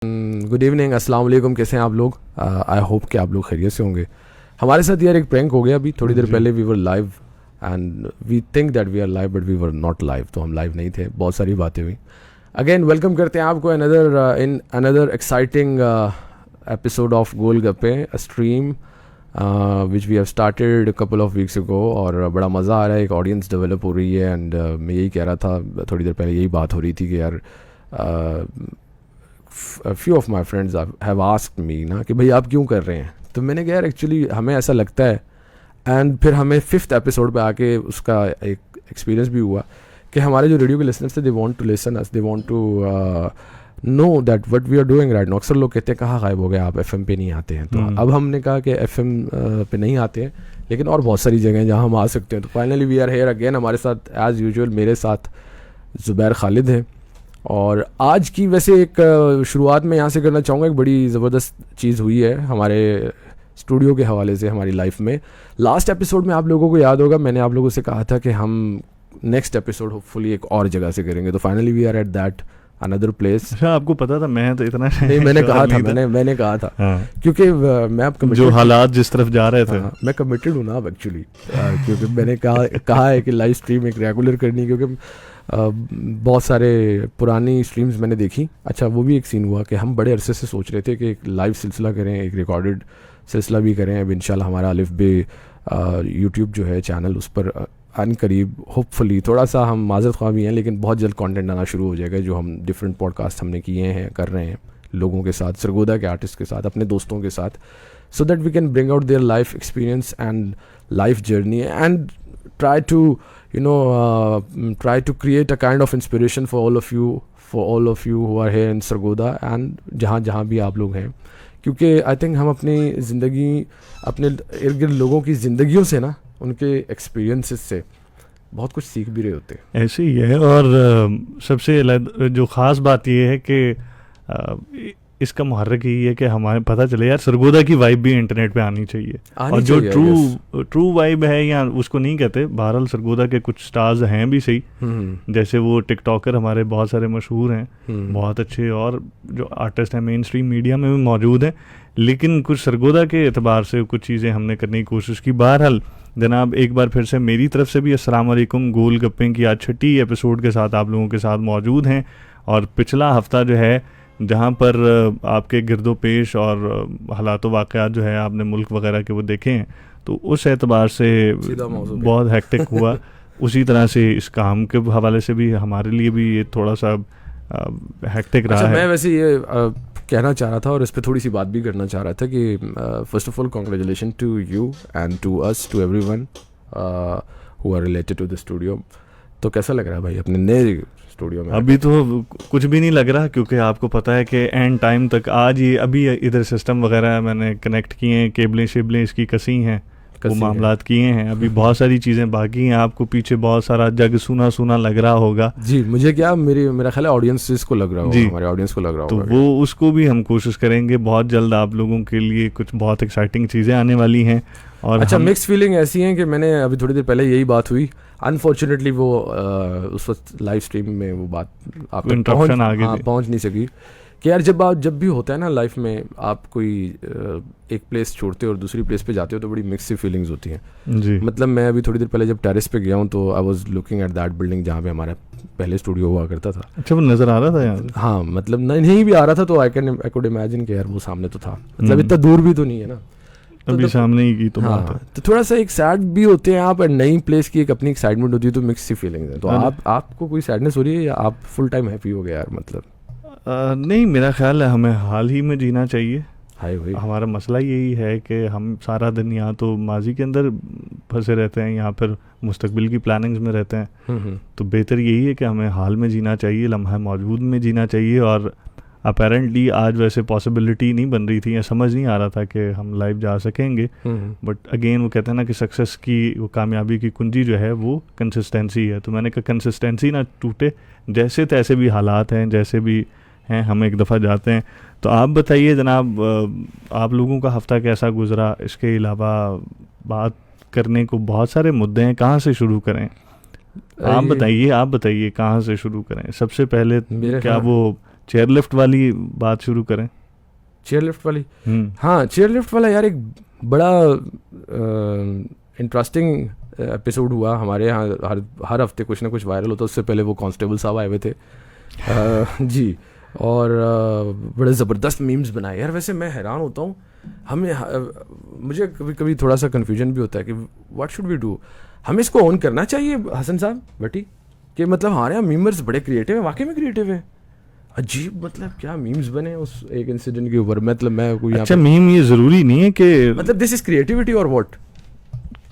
Good evening, अस्सलाम वालेकुम। कैसे हैं आप लोग? आई होप कि आप लोग खैरियत से होंगे। हमारे साथ यार एक प्रैंक हो गया अभी थोड़ी देर पहले। We were live and we think that we are live but we were not live. तो हम लाइव नहीं थे, बहुत सारी बातें हुई। अगेन वेलकम करते हैं आपको in another exciting episode of Golgappe, a stream which we have started a couple of weeks ago. और बड़ा मज़ा आ रहा है, एक ऑडियंस डेवलप हो रही है। एंड मैं यही कह रहा था, थोड़ी देर पहले यही बात हो रही थी कि यार a few of my friends have asked me ना कि भाई आप क्यों कर रहे हैं। तो मैंने कहा यार एक्चुअली हमें ऐसा लगता है। एंड फिर हमें 5th एपिसोड पे आके उसका एक एक्सपीरियंस भी हुआ कि हमारे जो रेडियो के लिसनर्स थे, they want to listen us, they want to know that what we are doing right now. अक्सर लोग कहते हैं कहाँ गायब हो गए आप, एफएम पे नहीं आते हैं। तो अब हमने कहा कि एफएम पे नहीं आते हैं, लेकिन और बहुत सारी जगह हैं जहाँ हम आ सकते हैं। तो finally we are here again. हमारे साथ एज़ यूजुअल मेरे साथ ज़ुबैर खालिद है। और आज की वैसे एक शुरुआत में यहाँ से करना चाहूँगा। एक बड़ी ज़बरदस्त चीज़ हुई है हमारे स्टूडियो के हवाले से हमारी लाइफ में। लास्ट एपिसोड में आप लोगों को याद होगा, मैंने आप लोगों से कहा था कि हम नेक्स्ट एपिसोड होपफुली एक और जगह से करेंगे। तो finally we are at that another place. अच्छा, आपको पता था? मैं तो इतना नहीं, मैंने कहा था, मैंने कहा था। हाँ। क्योंकि मैं अब जो हालात जिस तरफ जा रहे थे। हाँ, मैं कमिटेड हूँ ना अब एक्चुअली। क्योंकि मैंने कहा है कि लाइव स्ट्रीम एक रेगुलर करनी, क्योंकि बहुत सारे पुरानी स्ट्रीम्स मैंने देखी। अच्छा, वो भी एक सीन हुआ कि हम बड़े अरसे से सोच रहे थे कि एक लाइव सिलसिला करें, एक रिकॉर्डेड सिलसिला भी करें। अब इंशाल्लाह हमारा अलिफ बे यूट्यूब जो है चैनल, उस पर अन करीब होपफुली, थोड़ा सा हम माज़रत ख्वाह भी हैं, लेकिन बहुत जल्द कंटेंट आना शुरू हो जाएगा। जो हम डिफरेंट पॉडकास्ट हमने किए हैं, कर रहे हैं लोगों के साथ, सरगोदा के आर्टिस्ट के साथ, अपने दोस्तों के साथ, so that we can bring out their life experience and life journey and try to try to create a kind of inspiration for all of you who are here in Sargodha and जहाँ भी आप लोग हैं। क्योंकि I think हम अपनी ज़िंदगी, अपने इर्द गिर्द लोगों की ज़िंदगियों से ना, उनके एक्सपीरियंसेस से बहुत कुछ सीख भी रहे होते हैं। ऐसे ही है। और सबसे जो ख़ास बात ये है कि इसका मुहर्रिक ही है कि हमारे पता चले यार सरगोदा की वाइब भी इंटरनेट पे आनी चाहिए। और जो ट्रू वाइब है, या उसको नहीं कहते, बहरहाल सरगोदा के कुछ स्टार्स हैं भी सही, जैसे वो टिकटॉकर हमारे बहुत सारे मशहूर हैं, बहुत अच्छे, और जो आर्टिस्ट हैं मेन स्ट्रीम मीडिया में भी मौजूद हैं। लेकिन कुछ सरगोदा के एतबार से कुछ चीज़ें हमने करने की कोशिश की। बहरहाल जनाब, एक बार फिर से मेरी तरफ से भी अस्सलाम वालेकुम। गोलगप्पे की आज 6ठी एपिसोड के साथ आप लोगों के साथ मौजूद हैं। और पिछला हफ्ता जो है, जहाँ पर आपके गिरदो पेश और हालात वाक़यात जो है आपने मुल्क वगैरह के वो देखे हैं, तो उस एतबार से बहुत हेक्टिक हुआ। उसी तरह से इस काम के हवाले से भी हमारे लिए भी ये थोड़ा सा हेक्टिक रहा है। मैं वैसे ये कहना चाह रहा था और इस पर थोड़ी सी बात भी करना चाह रहा था कि first of all congratulation to you and to us, to everyone who are related to the studio. तो कैसा लग रहा है भाई अपने नए स्टूडियो में? अभी तो कुछ भी नहीं लग रहा, क्योंकि आपको पता है कि एंड टाइम तक आज ये अभी इधर सिस्टम वगैरह मैंने कनेक्ट किए हैं, केबलें शिबलें इसकी कसी हैं, वो मामलात किए हैं। अभी बहुत सारी चीज़ें बाकी हैं। आपको पीछे बहुत सारा जग सुना लग रहा होगा जी। मुझे क्या, मेरा ख्याल है ऑडियंस को लग रहा होगा, हमारे ऑडियंस को लग रहा होगा। तो वो उसको भी हम कोशिश करेंगे। बहुत जल्द आप लोगों के लिए कुछ बहुत एक्साइटिंग चीज़ें आने वाली हैं। और अच्छा, मिक्स फीलिंग ऐसी हैं कि मैंने अभी थोड़ी देर पहले यही बात हुई, अनफॉर्चुनेटली वो उस वक्त लाइव स्ट्रीम में वो बात आप पहुंच नहीं सकी कि यार जब भी होता है ना लाइफ में, आप कोई एक प्लेस छोड़ते हो और दूसरी प्लेस पे जाते हो तो बड़ी मिक्स सी फीलिंग्स होती हैं जी। मतलब मैं अभी थोड़ी देर पहले जब टेरेस पे गया हूँ तो I was looking at that building जहाँ पे हमारा पहले स्टूडियो हुआ करता था। अच्छा, वो नज़र आ रहा था यार? हाँ, मतलब नहीं भी आ रहा था तो आई कुड इमेजिन कि यार वो सामने तो था, मतलब इतना दूर भी तो नहीं है ना, अभी सामने ही की तो बात है। तो थोड़ा सा एक सैड भी होते हैं आप, नई प्लेस की एक अपनी एक्साइटमेंट होती है, तो मिक्स सी फीलिंग्स है। तो आपको कोई सैडनेस हो रही है या आप फुल टाइम हैप्पी हो गए यार? मतलब नहीं, मेरा ख्याल है हमें हाल ही में जीना चाहिए। हमारा मसला यही है कि हम सारा दिन यहाँ तो माजी के अंदर फंसे रहते हैं, यहाँ पर मुस्तकबिल की प्लानिंग्स में रहते हैं। तो बेहतर यही है कि हमें हाल में जीना चाहिए, लम्हा मौजूद में जीना चाहिए। और अपेरेंटली आज वैसे पॉसिबिलिटी नहीं बन रही थी, या समझ नहीं आ रहा था कि हम लाइव जा सकेंगे। बट अगेन वो कहते हैं ना कि सक्सेस की, वो कामयाबी की कुंजी जो है वो कंसिस्टेंसी है। तो मैंने कहा कंसिस्टेंसी ना टूटे, जैसे तैसे भी हालात हैं, जैसे भी हैं, हम एक दफ़ा जाते हैं। तो आप बताइए जनाब, आप लोगों का हफ़्ता कैसा गुजरा? इसके अलावा बात करने को बहुत सारे मुद्दे हैं, कहाँ से शुरू करें? आप बताइए कहाँ से शुरू करें? सबसे पहले क्या वो चेयर लिफ्ट वाली बात शुरू करें। चेयर लिफ्ट वाली, हाँ चेयर लिफ्ट वाला यार एक बड़ा इंटरेस्टिंग एपिसोड हुआ हमारे यहाँ। हर हफ्ते कुछ ना कुछ वायरल होता। उससे पहले वो कांस्टेबल साहब आए हुए थे जी, और बड़े ज़बरदस्त मीम्स बनाए यार। वैसे मैं हैरान होता हूँ, मुझे कभी कभी थोड़ा सा कन्फ्यूजन भी होता है कि व्हाट शुड वी डू। हमें इसको ऑन करना चाहिए हसन साहब भट्टी, कि मतलब हमारे यहाँ मीमर्स बड़े क्रिएटिव हैं, वाकई में क्रिएटिव है। अजीब, मतलब क्या मीम्स बने उस एक इंसिडेंट के ऊपर। मतलब मैं कोई अच्छा मीम ये ज़रूरी नहीं है कि मतलब दिस इज़ क्रिएटिविटी और what,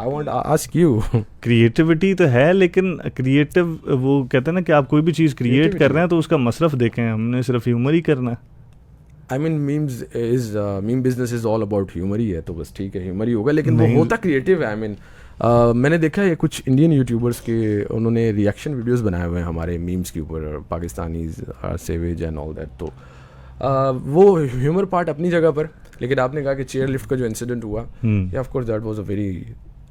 I want ask you. Creativity तो है, लेकिन क्रिएटिव वो कहते हैं ना कि आप कोई भी चीज़ क्रिएट कर रहे हैं तो उसका मसरफ देखें, हमने सिर्फ ह्यूमर ही करना है। I mean meme business is all about humour ही है, तो बस ठीक है ह्यूमर ही होगा, लेकिन वो होता क्रिएटिव है। आई मीन मैंने देखा है कुछ इंडियन यूट्यूबर्स के, उन्होंने रिएक्शन वीडियोस बनाए हुए हैं हमारे मीम्स के ऊपर, Pakistanis are savage and all that. तो वो ह्यूमर पार्ट अपनी जगह पर, लेकिन आपने कहा कि चेयर लिफ्ट का जो इंसिडेंट हुआ, या of course that was a very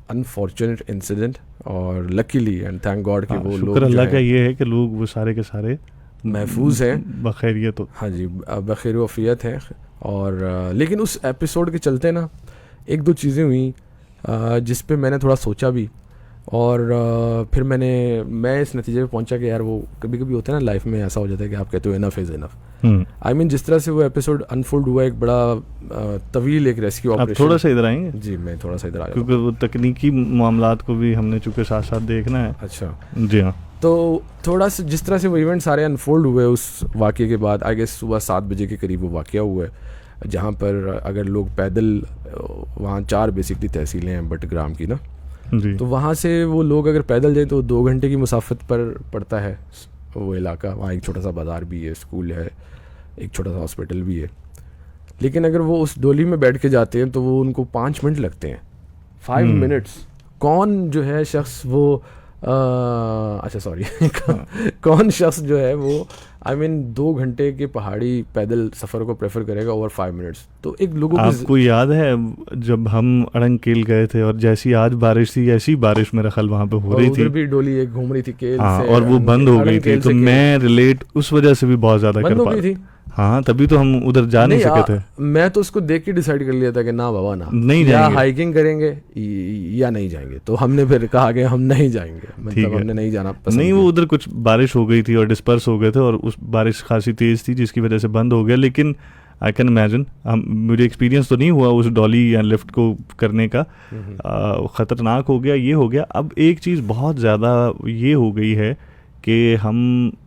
unfortunate incident, और लकीली एंड थैंक गॉड कि वो लोग, अल्लाह का ये है कि लोग वो सारे के सारे महफूज हैं, बखैरियत। हाँ जी, बखैर वफ़ियत हैं। और लेकिन उस एपिसोड के चलते ना एक दो चीज़ें हुई जिस पे मैंने थोड़ा सोचा भी, और फिर मैं इस नतीजे पे पहुंचा कि यार वो कभी कभी होता है ना लाइफ में, ऐसा हो जाता है कि आप कहते हो enough is enough. I mean जिस तरह से वो एपिसोड अनफोल्ड हुआ, एक बड़ा तवील एक रेस्क्यू ऑपरेशन। थोड़ा सा इधर आएंगे जी, मैं थोड़ा सा इधर आया क्योंकि वो तकनीकी मामलात को भी हमने चूँकि साथ साथ देखना है। अच्छा जी हाँ। तो थोड़ा सा जिस तरह से वो इवेंट सारे अनफोल्ड हुए उस वाक़े के बाद, आई गेस सुबह 7 बजे के करीब वो वाक़या हुआ है, जहाँ पर अगर लोग पैदल, वहाँ 4 बेसिकली तहसीलें हैं बटग्राम की ना जी, तो वहाँ से वो लोग अगर पैदल जाए तो 2 घंटे की मुसाफत पर पड़ता है वो इलाका। वहाँ एक छोटा सा बाज़ार भी है, स्कूल है, एक छोटा सा हॉस्पिटल भी है। लेकिन अगर वो उस डोली में बैठ के जाते हैं तो वो उनको 5 मिनट लगते हैं, 5 मिनट्स। कौन जो है शख्स वो अच्छा सॉरी कौन शख्स जो है वो आई मीन 2 घंटे के पहाड़ी पैदल सफ़र को प्रेफर करेगा ओवर 5 मिनट्स। तो एक लोगों आपको याद है जब हम अड़ंगकेल गए थे और जैसी आज बारिश थी ऐसी बारिश मेरा ख्याल वहाँ पे हो रही थी, भी डोली एक घूम रही थी केल से, और वो बंद हो गई थी। तो मैं रिलेट उस वजह से भी बहुत ज़्यादा कर पा रहा। हाँ, तभी तो हम उधर जा नहीं सके थे। मैं तो उसको देख के डिसाइड कर लिया था कि ना बाबा ना, नहीं या हाइकिंग करेंगे या नहीं जाएंगे। तो हमने फिर कहा कि हम नहीं जाएंगे, मतलब हमने नहीं जाना पसंद नहीं। वो उधर कुछ बारिश हो गई थी और डिस्पर्स हो गए थे, और उस बारिश खासी तेज़ थी जिसकी वजह से बंद हो गया। लेकिन आई कैन इमेजिन, मुझे एक्सपीरियंस तो नहीं हुआ उस डॉली या लिफ्ट को करने का, ख़तरनाक हो गया, ये हो गया। अब एक चीज़ बहुत ज़्यादा ये हो गई है कि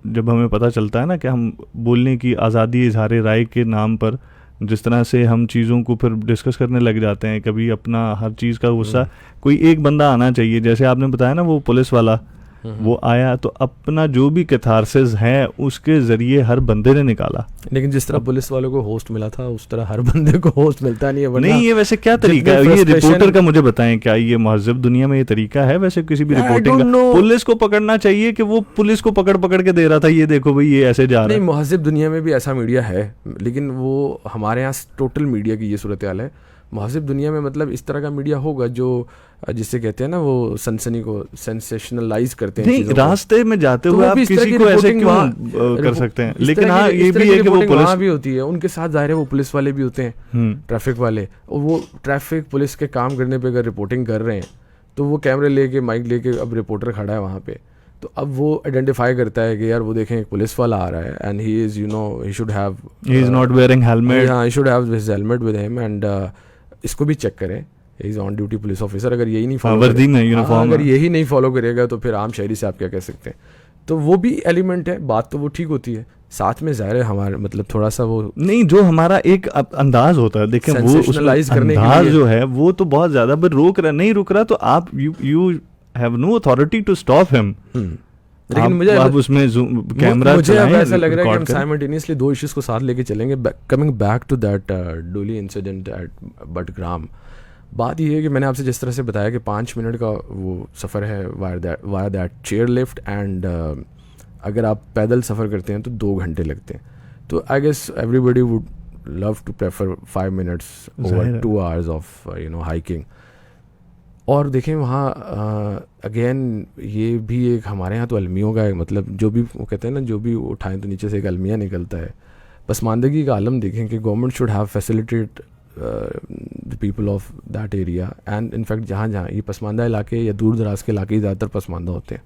जब हमें पता चलता है ना कि हम बोलने की आज़ादी, इजहार राय के नाम पर जिस तरह से हम चीज़ों को फिर डिस्कस करने लग जाते हैं, कभी अपना हर चीज़ का गुस्सा, कोई एक बंदा आना चाहिए। जैसे आपने बताया ना वो पुलिस वाला, वो आया तो अपना जो भी कैथारसिस है उसके ज़रिए हर बंदे ने निकाला। लेकिन जिस तरह पुलिस वालों को होस्ट मिला था उस तरह हर बंदे को होस्ट मिलता नहीं है। नहीं, ये वैसे क्या तरीका है? ये रिपोर्टर का मुझे बताएं, क्या ये महज़ब दुनिया में ये तरीका है वैसे किसी भी रिपोर्टिंग का? पुलिस को पकड़ना चाहिए कि वो पुलिस को पकड़ पकड़ के दे रहा था, ये देखो भाई ये ऐसे जा रहा है। नहीं, महज़ब दुनिया में भी ऐसा मीडिया है, लेकिन वो हमारे यहाँ टोटल मीडिया की ये सूरत हाल है। महज़ब दुनिया में मतलब इस तरह का मीडिया होगा जो जिससे कहते हैं ना वो सनसनी को सेंसेशनलाइज करते हैं। नहीं, रास्ते में जाते हुए आप किसी को ऐसे क्यों कर सकते हैं? लेकिन हाँ, ये भी है कि वो पुलिस भी होती है, उनके साथ ज़ाहिर है वो पुलिस वाले भी होते हैं, ट्रैफिक वाले। और वो ट्रैफिक पुलिस के काम करने पे अगर रिपोर्टिंग कर रहे हैं तो वो कैमरे लेके, माइक लेके, अब रिपोर्टर खड़ा है वहाँ पे, तो अब वो आइडेंटिफाई करता है कि यार वो देखें एक पुलिस वाला आ रहा है, and he is he should have, he is not wearing helmet, हाँ, he should have his helmet with him, and इसको भी चेक करें, is on duty police officer. अगर यही नहीं फॉलो, वर्दी में यूनिफॉर्म, अगर यही नहीं फॉलो करेगा तो फिर आम शहरी से आप क्या कह सकते हैं? तो वो भी एलिमेंट है, बात तो वो ठीक होती है। साथ में ज़ाहिर है हमारे मतलब थोड़ा सा वो नहीं, जो हमारा एक अंदाज होता है, देखें वो सेंसेशनलाइज करने के अंदाज जो है वो तो बहुत ज़्यादा, पर नहीं रुक रहा तो आप you have no authority to stop him. लेकिन मुझे अब उसमें कैमरा मुझे अब ऐसा लग रहा है कि हम साइमल्टेनियसली 2 इश्यूज को साथ लेके चलेंगे। कमिंग बैक टू दैट डोली इंसिडेंट एट बटग्राम, बात ये है कि मैंने आपसे जिस तरह से बताया कि 5 मिनट का वो सफ़र है via that chair lift, and अगर आप पैदल सफ़र करते हैं तो 2 घंटे लगते हैं। तो I guess everybody would love to prefer 5 minutes over 2 hours of hiking. और देखें वहाँ अगेन ये भी एक हमारे यहाँ तो अलमियों का है, मतलब जो भी वो कहते हैं ना, जो भी उठाएं तो नीचे से एक अलमिया निकलता है। पसमानदगी का आलम देखें कि government should have facilitate the people of that area, and in fact जहाँ जहाँ ये पसमानदा इलाके या दूर दराज के इलाके ज़्यादातर पसमानदा होते हैं,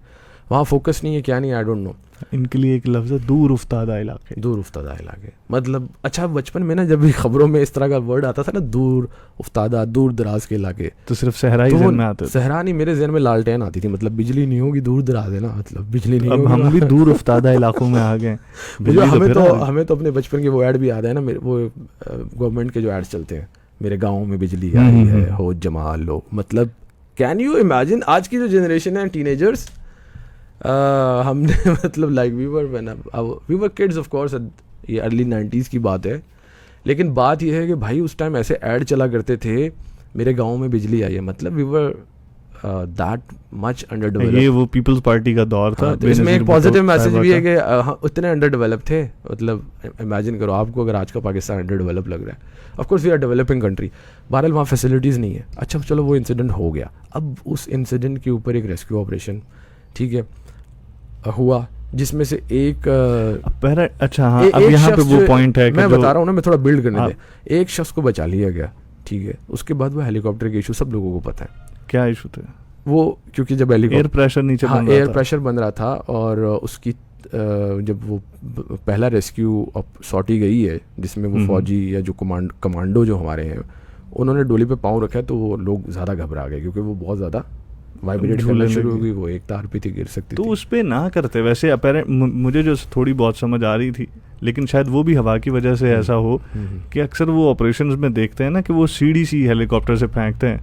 वहाँ फोकस नहीं है, क्या नहीं, आई डोंट नो। इनके लिए एक लफ्ज़ है दूर उफ्तादा इलाके। दूर उफ्तादा इलाके मतलब, अच्छा बचपन में ना जब भी खबरों में इस तरह का वर्ड आता था ना, दूर उफ्तादा, दूर दराज के इलाके, तो सिर्फ सहरा ही तो ज़हन में आते थे। सहरा नहीं, मेरे ज़हन में लालटेन आती थी, मतलब बिजली नहीं होगी, दूर दराज है ना, मतलब बिजली नहीं अब होगी। हम भी दूर उफ्तादा इलाकों में आ गए। हमें तो अपने बचपन के वो ऐड भी याद है ना, मेरे वो गवर्नमेंट के जो ऐड चलते हैं, मेरे गाँव में बिजली आई है, हो जमा लो, मतलब कैन यू इमेजिन आज की जो जनरेशन है टीनेजर्स, हमने मतलब like we were kids of course, ये अर्ली 90s की बात है, लेकिन बात ये है कि भाई उस टाइम ऐसे ऐड चला करते थे, मेरे गांव में बिजली आई है, मतलब we were that much under developed. ये वो पीपल्स पार्टी का दौर था। तो इसमें एक पॉजिटिव मैसेज भी है कि उतने अंडर डेवलप थे, मतलब इमेजिन करो आपको अगर आज का पाकिस्तान अंडर डेवलप लग रहा है, of course we are developing country, बहरहाल वहाँ फैसिलिटीज़ नहीं है। अच्छा चलो वो इंसिडेंट हो गया, अब उस इंसिडेंट के ऊपर एक रेस्क्यू ऑपरेशन, ठीक है, हुआ, जिसमें से एक अच्छा हाँ, अब यहाँ पे वो पॉइंट है कि मैं बता रहा हूँ ना, मैं थोड़ा बिल्ड करने दे। एक शख्स को बचा लिया गया, ठीक है, उसके बाद वो हेलीकॉप्टर के इशू सब लोगों को पता है। क्या इशू थे वो? क्योंकि जब एयर प्रेशर नीचे बन रहा था, एयर प्रेशर बन रहा था, और उसकी जब वो पहला रेस्क्यू सॉटी गई है, जिसमें वो फौजी या जो कमांडो जो हमारे हैं, उन्होंने डोली पे पाँव रखा, तो वो लोग ज़्यादा घबरा गए, क्योंकि वो बहुत ज़्यादा वाइब्रेट करना शुरू हो गई, वो एक तार पे थी, गिर सकती तो थी। उस पे ना करते। वैसे अपेरेंट मुझे जो थोड़ी बहुत समझ आ रही थी, लेकिन शायद वो भी हवा की वजह से ऐसा हो कि अक्सर वो ऑपरेशंस में देखते हैं ना कि वो सीढ़ी सी हेलीकॉप्टर से फेंकते हैं,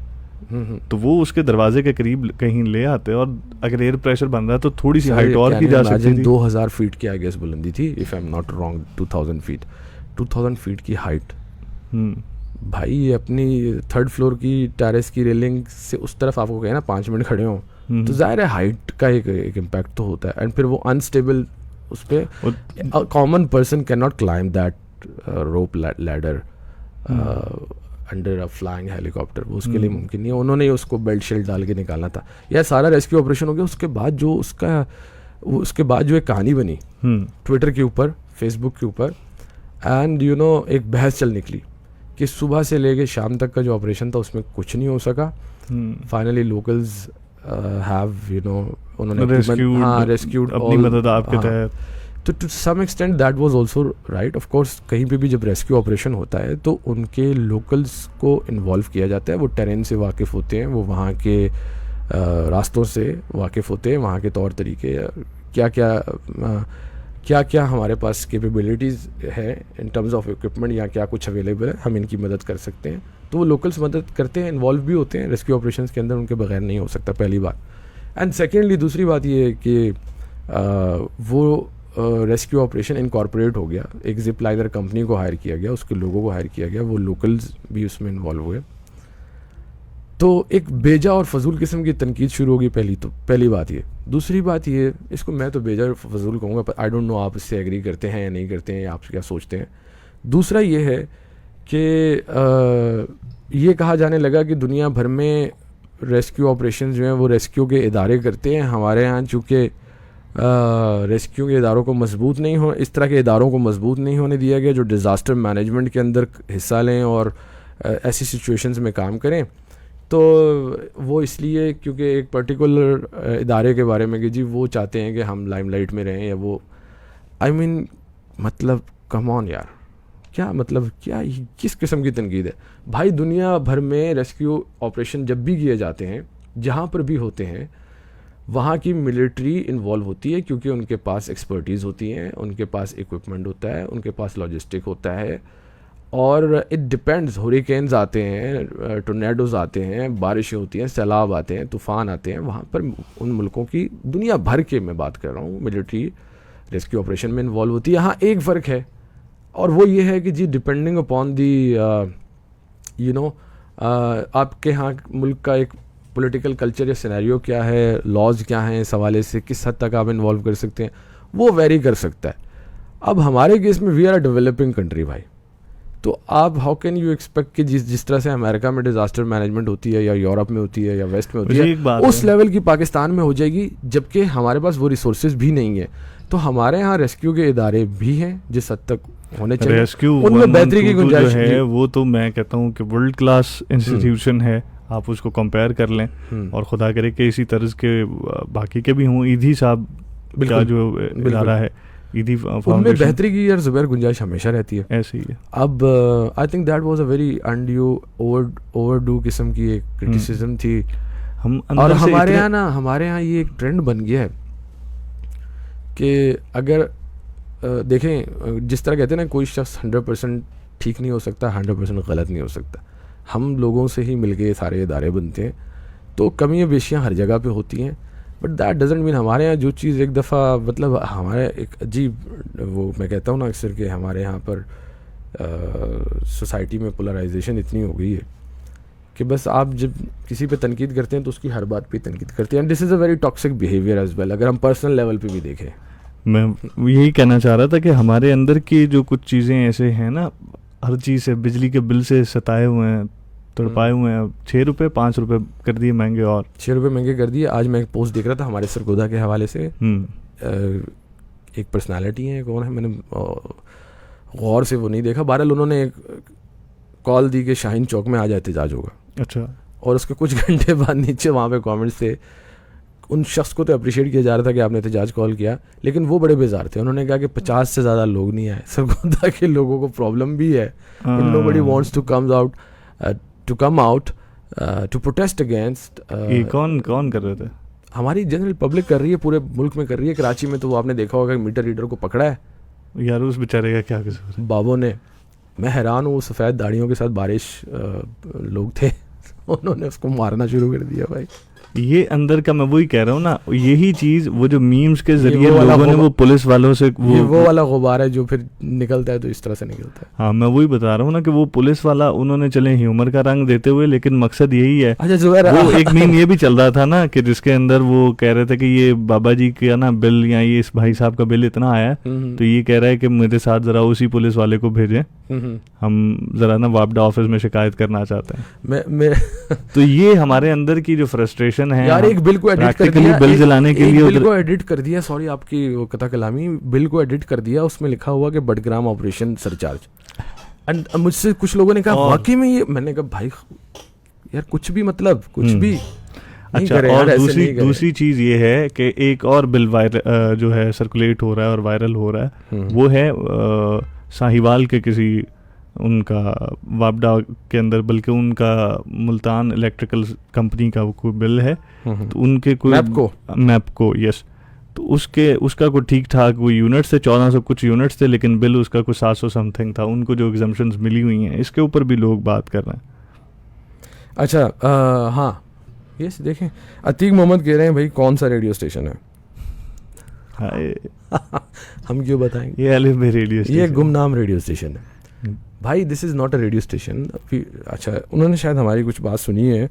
तो वो उसके दरवाजे के करीब कहीं ले आते हैं, और अगर एयर प्रेशर बन रहा है तो थोड़ी सी हाइट और की जा सकती थी। 2000 फीट की आई गेस बुलंदी थी, if I am not wrong, 2000 feet की हाइट। भाई ये अपनी 3rd फ्लोर की टेरेस की रेलिंग से उस तरफ आपको कहे ना 5 मिनट खड़े हो, तो जाहिर है हाइट का एक इम्पैक्ट तो होता है, एंड फिर वो अनस्टेबल, उस पर common person can not climb that rope ladder under a flying helicopter, वो उसके लिए मुमकिन नहीं है। उन्होंने उसको बेल्ट शेल्ट डाल के निकालना था। यह सारा रेस्क्यू ऑपरेशन हो गया। उसके बाद जो एक कहानी बनी ट्विटर के ऊपर, फेसबुक के ऊपर, एंड यू नो एक बहस चल निकली कि सुबह से लेके शाम तक का जो ऑपरेशन था उसमें कुछ नहीं हो सका। Finally locals have you know उन्होंने रेस्क्यूड अपनी मदद आपके तहत। तो to some extent that was also right. Of course कहीं पे भी जब रेस्क्यू ऑपरेशन होता है तो उनके लोकल्स को इन्वॉल्व किया जाता है। वो टेरेन से वाकिफ़ होते हैं, वो वहाँ के रास्तों से वाकिफ़ होते हैं, वहाँ के तौर तरीके, क्या क्या हमारे पास कैपेबिलिटीज़ है इन टर्म्स ऑफ इक्विपमेंट या क्या कुछ अवेलेबल है, हम इनकी मदद कर सकते हैं। तो वो लोकल्स मदद करते हैं, इन्वॉल्व भी होते हैं रेस्क्यू ऑपरेशंस के अंदर, उनके बगैर नहीं हो सकता, पहली बात। एंड सेकेंडली दूसरी बात ये है कि वो रेस्क्यू ऑपरेशन इनकॉर्पोरेट हो गया, एक जिप लाइनर कंपनी को हायर किया गया, उसके लोगों को हायर किया गया, वो लोकल्स भी उसमें इन्वॉल्व हुए। तो एक बेजा और फजूल किस्म की तनकीद शुरू होगी पहली बात ये। दूसरी बात ये, इसको मैं तो बेजा और फजूल कहूँगा, पर आई डोंट नो आप इससे एग्री करते हैं या नहीं करते हैं, आप क्या सोचते हैं। दूसरा ये है कि ये कहा जाने लगा कि दुनिया भर में रेस्क्यू ऑपरेशन जो हैं वो रेस्क्यू के इदारे करते हैं। हमारे यहाँ चूँकि रेस्क्यू के इदारों को मजबूत नहीं हो, इस तरह के इदारों को मजबूत नहीं होने दिया गया जो डिज़ास्टर मैनेजमेंट के अंदर हिस्सा लें और ऐसी सिचुएशंस में काम करें। तो वो इसलिए क्योंकि एक पर्टिकुलर इदारे के बारे में कि जी वो चाहते हैं कि हम लाइमलाइट में रहें, या वो आई मीन मतलब कम ऑन यार, क्या मतलब क्या किस किस्म की तनकीद है भाई। दुनिया भर में रेस्क्यू ऑपरेशन जब भी किए जाते हैं, जहाँ पर भी होते हैं, वहाँ की मिलिट्री इन्वॉल्व होती है, क्योंकि उनके पास एक्सपर्टीज़ होती हैं, उनके पास इक्विपमेंट होता है, उनके पास लॉजिस्टिक होता है। और इट डिपेंड्स, हुरिकेन्स आते हैं, टोर्नेडोज़ आते हैं, बारिशें होती हैं, सैलाब आते हैं, तूफ़ान आते हैं, वहाँ पर उन मुल्कों की दुनिया भर के मैं बात कर रहा हूँ मिलिट्री रेस्क्यू ऑपरेशन में इन्वॉल्व होती है। यहाँ एक फ़र्क है, और वो ये है कि जी depending upon the you know आपके यहाँ मुल्क का एक पॉलिटिकल कल्चर या सिनेरियो क्या है, लॉज क्या हैं, इस हवाले से किस हद तक आप इन्वॉल्व कर सकते हैं, वो वेरी कर सकता है। अब हमारे केस में we are a developing country भाई, तो आप हाउ कैन यू एक्सपेक्ट कि जिस तरह से अमेरिका में डिज़ास्टर मैनेजमेंट होती है, या यूरोप में होती है, या वेस्ट में होती है, उस लेवल की पाकिस्तान में हो जाएगी, जबकि हमारे पास वो रिसोर्सेज भी नहीं है। तो हमारे यहाँ रेस्क्यू के इदारे भी हैं जिस हद तक होने चाहिए। रेस्क्यू उनमें बेहतरी की गुंजाइश है, वो तो मैं कहता हूँ कि वर्ल्ड क्लास इंस्टीट्यूशन है, आप उसको कंपेयर कर लें, और खुदा करे कि इसी तर्ज के बाकी के भी हों। ईदी साहब का जो इदारा है, ईदी उनमें बेहतरी की यार जुबैर गुंजाइश हमेशा रहती है, ऐसे ही है। अब I think that was a very undue overdo किस्म की एक क्रिटिसिज्म थी। और हमारे यहाँ ये एक ट्रेंड बन गया है कि अगर देखें, जिस तरह कहते हैं ना, कोई शख्स 100% ठीक नहीं हो सकता, 100% गलत नहीं हो सकता। हम लोगों से ही मिलके ये सारे इदारे बनते हैं, तो कमियाँ बेशियाँ हर जगह पे होती हैं, बट दैट डजंट मीन हमारे यहाँ जो चीज़ एक दफ़ा, मतलब हमारे एक अजीब, वो मैं कहता हूँ ना अक्सर कि हमारे यहाँ पर सोसाइटी में पोलराइजेशन इतनी हो गई है कि बस आप जब किसी पे तनकीद करते हैं तो उसकी हर बात पे तनकीद करते हैं, and this is a very toxic behaviour as well, अगर हम पर्सनल लेवल पे भी देखें। मैं यही कहना चाह रहा था कि हमारे अंदर की जो कुछ चीज़ें ऐसे हैं ना, हर चीज़ से, बिजली के बिल से सताए हुए हैं, तड़पाए हुए हैं। 6 रुपये 5 रुपये कर दिए महंगे, और 6 रुपये महंगे कर दिए। आज मैं एक पोस्ट देख रहा था हमारे सरगोदा के हवाले से, एक पर्सनालिटी है, कौन है, मैंने गौर से वो नहीं देखा, बहरहाल उन्होंने एक कॉल दी कि शाहीन चौक में आज एहतजाज होगा। अच्छा। और उसके कुछ घंटे बाद नीचे वहाँ पे कमेंट्स थे, उन शख्स को तो अप्रिशिएट किया जा रहा था कि आपने एहतजाज कॉल किया, लेकिन वो बड़े बेजार थे। उन्होंने कहा कि 50 से ज़्यादा लोग नहीं आए, सरगोदा के लोगों को प्रॉब्लम भी है, nobody wants to come out to protest against. ये कौन कर रहे थे? हमारी जनरल पब्लिक कर रही है, पूरे मुल्क में कर रही है। कराची में तो वो आपने देखा होगा, मीटर रीडर को पकड़ा है यार, उस बेचारे का क्या कसूर है? बाबों ने, मैं हैरान हूँ, सफ़ेद दाढ़ियों के साथ बारिश लोग थे, उन्होंने उसको मारना शुरू कर दिया भाई। ये अंदर का, मैं वही कह रहा हूँ ना, यही चीज वो जो मीम्स के जरिए लोगों ने वो पुलिस वालों से वो वाला गुबार है जो फिर निकलता है, तो इस तरह से निकलता है। हाँ, मैं वही बता रहा हूँ ना कि वो पुलिस वाला, उन्होंने चले ह्यूमर का रंग देते हुए, लेकिन मकसद यही है। अच्छा जुबैर, वो एक मीम ये भी चल रहा था ना कि जिसके अंदर वो कह रहे थे कि ये बाबा जी का ना बिल, या ये इस भाई साहब का बिल इतना आया, तो ये कह रहा है कि मेरे साथ जरा उसी पुलिस वाले को भेजें, हम जरा ना वापडा ऑफिस में शिकायत करना चाहते हैं। मैं तो ये हमारे अंदर की जो फ्रस्ट्रेशन है यार, एक बिल को एडिट कर दिया, बिल जलाने के लिए बिल को एडिट कर दिया, सॉरी आपकी वो कथा कलामी, बिल को एडिट कर दिया, उसमें लिखा हुआ कि बडग्राम ऑपरेशन सरचार्ज। एंड मुझसे कुछ लोगों ने कहा वाकई में ये, मैंने कहा भाई यार कुछ भी, मतलब कुछ भी। अच्छा, और दूसरी चीज ये है कि एक और बिल वायरल जो है सर्कुलेट हो रहा है और वायरल हो रहा है, वो है साहिवाल के किसी, उनका वापडा के अंदर, बल्कि उनका मुल्तान इलेक्ट्रिकल कंपनी का कोई बिल है, तो उनके कोई मैपको यस, तो उसका कोई ठीक ठाक वो यूनिट्स थे, 1400 कुछ यूनिट्स थे, लेकिन बिल उसका कुछ 700 समथिंग था। उनको जो एग्जम्पशंस मिली हुई हैं, इसके ऊपर भी लोग बात कर रहे हैं। अच्छा, हाँ यस, देखें अतीक मोहम्मद कह रहे हैं भाई कौन सा रेडियो स्टेशन है? हम क्यों बताएंगे, ये अलिफ रेडियो स्टेशन, ये गुमनाम रेडियो स्टेशन है भाई, this is not a radio station. अच्छा, उन्होंने शायद हमारी कुछ बात सुनी है।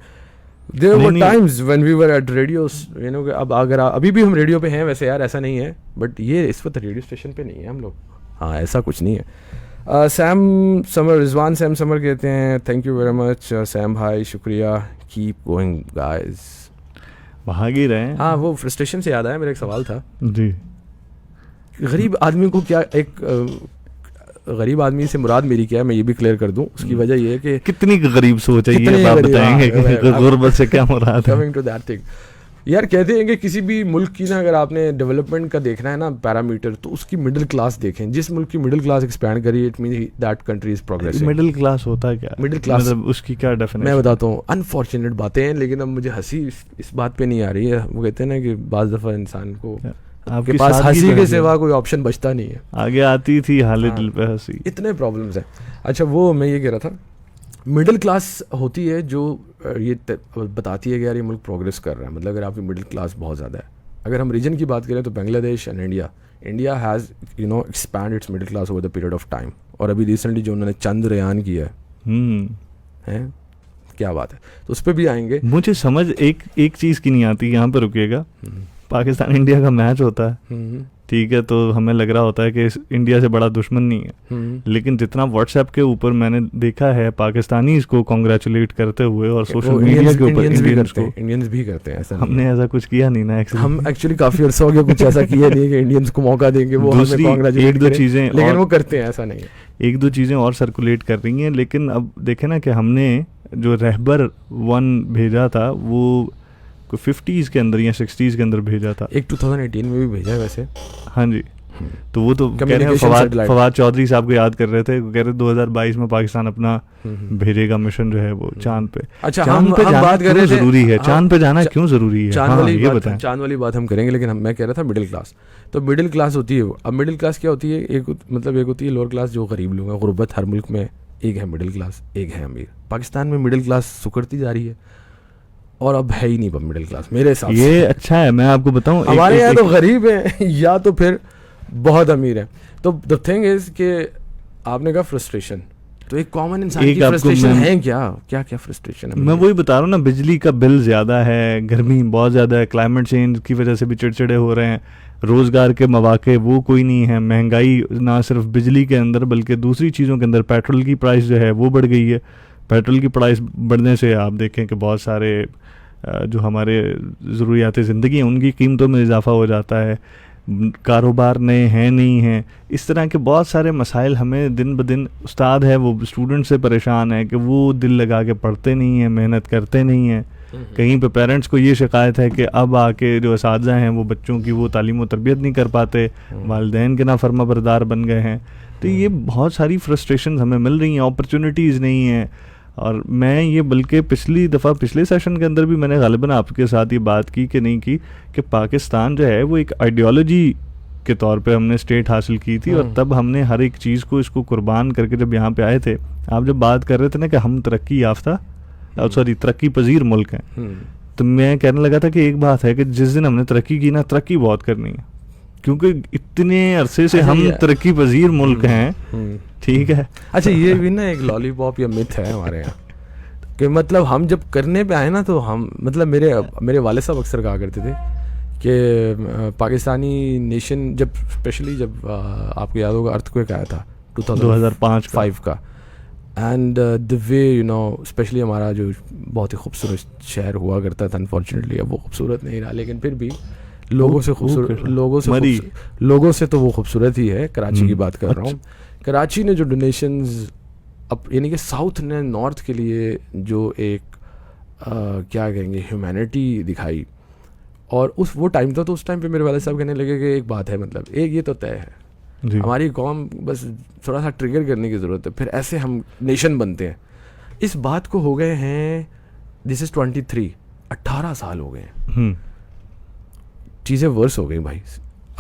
There were times when we were at radio, you know, अब अगर अभी भी हम रेडियो पे हैं वैसे यार, ऐसा नहीं है, बट ये इस वक्त रेडियो स्टेशन पे नहीं है हम लोग। हाँ, ऐसा कुछ नहीं है। Sam summer, Rizwan Sam summer कहते हैं thank you very much Sam भाई, शुक्रिया, कीप गोइंग गाइस। भाग ही रहे हैं। हाँ, वो फ्रस्ट्रेशन से याद आया, मेरा एक सवाल था जी, गरीब आदमी को क्या, एक गरीब आदमी से मुराद मेरी क्या है, मैं ये भी क्लियर कर दूं। उसकी वजह ये है कि कितनी गरीब सोच है ये, आप बताएंगे गुर्बत से क्या मुराद है? कमिंग टू दैट थिंग, यार कहते हैं कि किसी भी मुल्क की ना, अगर आपने डेवलपमेंट का देखना है ना पैरामीटर, तो उसकी मिडिल क्लास देखें। जिस मुल्क की मिडिल क्लास एक्सपैंड करी, it mean that country is progressing. Middle class होता है क्या? मिडिल क्लास मतलब उसकी क्या डेफिनेशन? मैं बताता हूँ, अनफॉर्चुनेट बातें हैं, लेकिन अब मुझे हंसी इस बात पे नहीं आ रही है। वो कहते हैं ना कि बाज़ दफ़ा इंसान को आपके पास हंसी के सिवा कोई ऑप्शन बचता नहीं है। आगे आती थी हाले दिल पे हंसी। इतने प्रॉब्लम्स हैं। अच्छा, वो मैं ये कह रहा था, मिडिल क्लास होती है जो ये बताती है कि यार ये मुल्क प्रोग्रेस कर रहा है। मतलब अगर आपकी मिडिल क्लास बहुत ज़्यादा है, अगर हम रीजन की बात करें तो Bangladesh and India has you know expand it's middle class over the period of time. और अभी रिसेंटली जो उन्होंने चंद्रयान किया है, क्या बात है, तो उस पर भी आएंगे। मुझे समझ एक चीज़ की नहीं आती, यहाँ पर रुकिएगा। पाकिस्तान इंडिया का मैच होता है, ठीक है, तो हमें लग रहा होता है कि इंडिया से बड़ा दुश्मन नहीं है, लेकिन जितना व्हाट्सएप के ऊपर मैंने देखा है पाकिस्तानी इसको कॉन्ग्रेचुलेट करते हुए और सोशल मीडिया के ऊपर इंडियंस भी करते हैं ऐसा। हमने ऐसा कुछ किया नहीं ना, हम एक्चुअली काफी अर्सा हो गया कुछ ऐसा किया नहीं कि इंडियंस को मौका देंगे वो दूसरी एक दो चीजें, लेकिन वो करते हैं, ऐसा नहीं है। एक दो चीजें और सर्कुलेट कर रही हैं, लेकिन अब देखें ना कि हमने जो रहबर 1 भेजा था वो 50s के अंदर या 60s के अंदर भेजा था, एक 2018 में भी भेजा है वैसे। हाँ जी, तो वो तो कह रहे हैं फवाद चौधरी साहब को याद कर रहे थे, कह रहे 2022 में पाकिस्तान अपना भेजेगा मिशन जो है वो चांद पे। अच्छा, चांद पे जाना बात कर रहे थे जरूरी है, चांद पे जाना क्यों जरूरी है, चांद वाली बात हम करेंगे, लेकिन मैं कह रहा था मिडिल क्लास। तो मिडिल क्लास होती है, अब मिडिल क्लास क्या होती है, एक होती है लोअर क्लास जो गरीब लोग हैं, गुर्बत हर मुल्क में, एक है मिडिल क्लास, एक है अमीर। पाकिस्तान में मिडिल क्लास सुकड़ती जा रही है और अब है ही नहीं मिडिल क्लास मेरे हिसाब से। ये अच्छा है, मैं आपको बताऊं, हमारे यहाँ तो गरीब है या तो फिर बहुत अमीर है। तो द थिंग इज कि आपने कहा फ्रस्ट्रेशन, तो एक कॉमन इंसान की फ्रस्ट्रेशन है क्या फ्रस्ट्रेशन है? मैं वही बता रहा हूँ ना, बिजली का बिल ज़्यादा है, गर्मी बहुत ज़्यादा है, क्लाइमेट चेंज की वजह से भी चिड़चिड़े हो रहे हैं, रोज़गार के मौके वो कोई नहीं है, महंगाई ना सिर्फ बिजली के अंदर बल्कि दूसरी चीज़ों के अंदर, पेट्रोल की प्राइस जो है वो बढ़ गई है। पेट्रोल की प्राइस बढ़ने से आप देखें कि बहुत सारे जो हमारे ज़रूरियात ज़िंदगी हैं उनकी कीमतों में इजाफा हो जाता है, कारोबार नए हैं नहीं हैं, इस तरह के बहुत सारे मसाइल हमें दिन ब दिन। उस्ताद है वो स्टूडेंट से परेशान है कि वो दिल लगा के पढ़ते नहीं हैं, मेहनत करते नहीं हैं। कहीं पे पेरेंट्स को ये शिकायत है कि अब आके जो असातिज़ा हैं वो बच्चों की वो तालीम व तरबियत नहीं कर पाते, वालिदैन के नाफरमा बरदार बन गए हैं। तो ये बहुत सारी फ्रस्ट्रेशन हमें मिल रही हैं, अपॉर्चुनिटीज़ नहीं हैं। और मैं ये बल्कि पिछले सेशन के अंदर भी मैंने गालिबन आपके साथ ये बात की कि नहीं की कि पाकिस्तान जो है वो एक आइडियोलॉजी के तौर पे हमने स्टेट हासिल की थी, और तब हमने हर एक चीज़ को इसको कुर्बान करके जब यहाँ पे आए थे। आप जब बात कर रहे थे ना कि हम तरक्की पजीर मुल्क हैं, तो मैं कहने लगा था कि एक बात है कि जिस दिन हमने तरक्की की ना, तरक्की बहुत करनी है, क्योंकि इतने अरसे से हम तरक्की पजीर मुल्क हैं, ठीक है। अच्छा, ये भी ना एक लॉलीपॉप या मिथ है हमारे यहाँ कि मतलब हम जब करने पे आए ना, तो हम मतलब मेरे वाले साहब अक्सर कहा करते थे कि पाकिस्तानी नेशन जब स्पेशली जब आपको याद होगा अर्थक्वेक आया था 2005 का, एंड द वे स्पेशली हमारा जो बहुत ही खूबसूरत शहर हुआ करता था, अनफॉर्चुनेटली अब वो खूबसूरत नहीं रहा, लेकिन फिर भी लोगों से तो वो खूबसूरत ही है। कराची की बात कर रहा हूँ। कराची ने जो डोनेशंस अब यानी कि साउथ ने नॉर्थ के लिए जो एक क्या कहेंगे ह्यूमैनिटी दिखाई, और वो टाइम था, तो उस टाइम पे मेरे वाले साहब कहने लगे कि एक बात है, मतलब एक ये तो तय है हमारी कौम बस थोड़ा सा ट्रिगर करने की ज़रूरत है, फिर ऐसे हम नेशन बनते हैं। इस बात को हो गए हैं, दिस इज़ 18 साल हो गए हैं, चीज़ें वर्स हो गई भाई।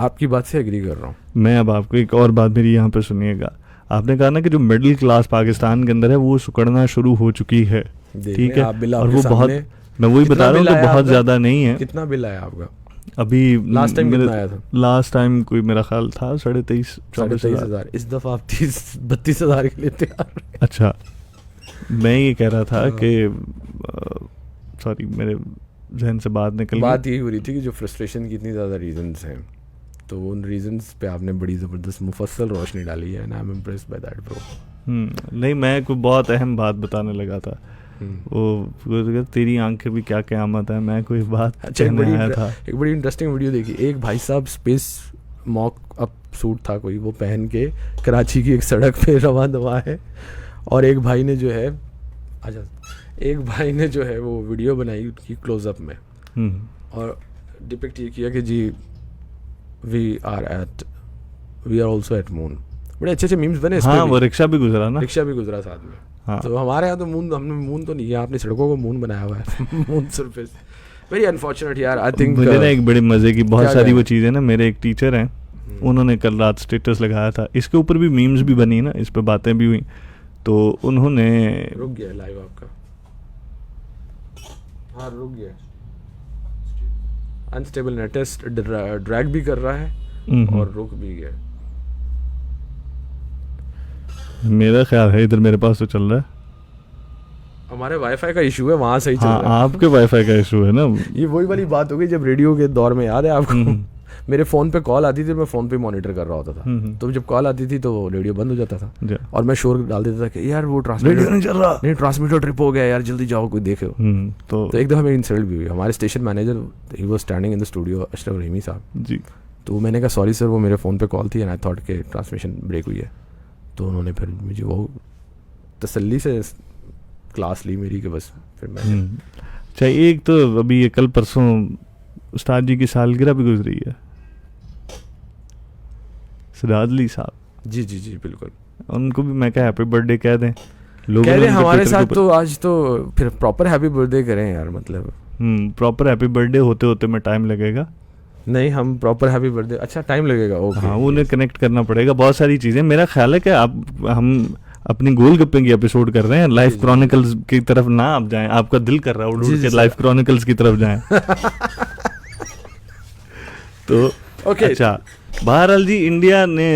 आपकी बात से एग्री कर रहा हूँ मैं। अब आपको एक और बात मेरी यहाँ पे सुनिएगा, आपने कहा ना कि जो मिडिल क्लास पाकिस्तान के अंदर है वो सुकड़ना शुरू हो चुकी है, ठीक है, और वो बहुत, मैं वही बता रहा हूँ कि बहुत ज़्यादा नहीं है। कितना बिल आया आपका अभी? लास्ट टाइम कितना आया था? लास्ट टाइम कोई मेरा ख्याल था 23,000-24,000। इस दफ़ा आप 30-32,000 के लिए तैयार। अच्छा, मैं ये कह रहा था कि सॉरी मेरे जहन से बात यही हो रही थी कि जो फ्रस्ट्रेशन की इतनी ज़्यादा रीजंस हैं, तो उन रीजंस पे आपने बड़ी ज़बरदस्त मुफस्सल रोशनी डाली है, and I am impressed by that bro. नहीं, मैं कोई बहुत अहम बात बताने लगा था, वो तेरी आंखें भी क्या क़यामत है, मैं कोई बात कहने आया था। एक बड़ी इंटरेस्टिंग वीडियो देखी, एक भाई साहब स्पेस मॉक अप सूट था कोई, वो पहन के कराची की एक सड़क पे रवा दवा है, और एक भाई ने जो है वो वीडियो बनाई उनकी क्लोजअप में, और डिपिक्ट ये किया कि जी we are also at moon. बड़े अच्छे मीम्स बने। हाँ, वो रिक्शा भी गुजरा साथ में। हाँ। तो हमारे यहाँ तो हमने मून तो नहीं है, आपने सड़कों को मून बनाया हुआ है मून सरफेस। वेरी अनफॉर्चुनेट यार। आई थिंक मुझे ना एक बड़ी मजे की बहुत सारी वो चीज़ें ना, मेरे एक टीचर हैं, उन्होंने कल रात स्टेटस लगाया था, इसके ऊपर भी मीम्स भी बनी ना, इस पे बातें भी हुई, तो उन्होंने रुक गया लाइव आपका। हाँ, रुक गया, अनस्टेबल नेट टेस्ट ड्रैग भी कर रहा है और रुक भी गया। मेरा ख्याल है इधर मेरे पास तो चल रहा है। हमारे वाईफाई का इशू है, वहाँ सही चल रहा है। आपके वाईफाई का इशू है ना। ये वही वाली बात हो गई जब रेडियो के दौर में, याद है आपको मेरे फ़ोन पे कॉल आती थी, मैं फ़ोन पे मॉनिटर कर रहा होता था, तो जब कॉल आती थी तो रेडियो बंद हो जाता था और मैं शोर डाल देता था कि यार वो ट्रांसमीटर नहीं चल रहा, नहीं ट्रांसमीटर ट्रिप हो गया यार, जल्दी जाओ कोई देखे। तो एक दफ़ा मेरी इंसल्ट भी हुई। हमारे station manager he was standing in the studio, Ashraf Rahimi साहब जी। तो मैंने कहा सॉरी सर, वो मेरे फ़ोन पे कॉल थी एंड आई थॉट के ट्रांसमिशन ब्रेक हुई है। तो उन्होंने फिर मुझे वो तसल्ली से क्लास ली मेरी कि बस फिर मैं चाहिए। एक तो अभी ये कल परसों उस्ताद जी की सालगिरह भी गुजरी है, सिराज अली साहब। जी जी जी बिल्कुल, उनको भी मैं क्या हैप्पी बर्थडे कह दें, लोग कह दें हमारे साथ। तो आज तो फिर प्रॉपर हैप्पी बर्थडे करें यार, मतलब प्रॉपर हैप्पी बर्थडे होते होते में टाइम लगेगा। नहीं, हम प्रॉपर हैप्पी बर्थडे, अच्छा टाइम लगेगा, ओके। हाँ, उन्हें कनेक्ट करना पड़ेगा बहुत सारी चीज़ें। मेरा ख्याल है कि हम अपनी गोलगप्पे की एपिसोड कर रहे हैं, लाइफ क्रॉनिकल्स की तरफ ना आप जाएं। आपका दिल कर रहा है उड़ के लाइफ क्रॉनिकल्स की तरफ जाएं। तो अच्छा, बहरहाल जी, इंडिया ने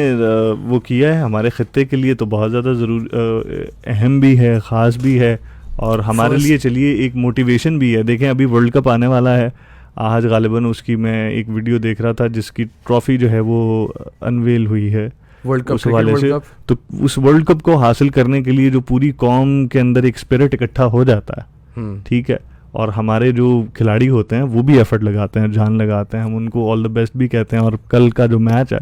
वो किया है हमारे खत्ते के लिए तो बहुत ज़्यादा ज़रूर अहम भी है, ख़ास भी है, और हमारे लिए चलिए एक मोटिवेशन भी है। देखें अभी वर्ल्ड कप आने वाला है, आज गालिबन उसकी मैं एक वीडियो देख रहा था जिसकी ट्रॉफी जो है वो अनवेल हुई है वर्ल्ड कप, उस हवाले से। तो उस वर्ल्ड कप को हासिल करने के लिए जो पूरी कौम के अंदर एक स्पिरिट इकट्ठा हो जाता है, ठीक है, और हमारे जो खिलाड़ी होते हैं वो भी एफर्ट लगाते हैं, जान लगाते हैं, हम उनको ऑल द बेस्ट भी कहते हैं। और कल का जो मैच है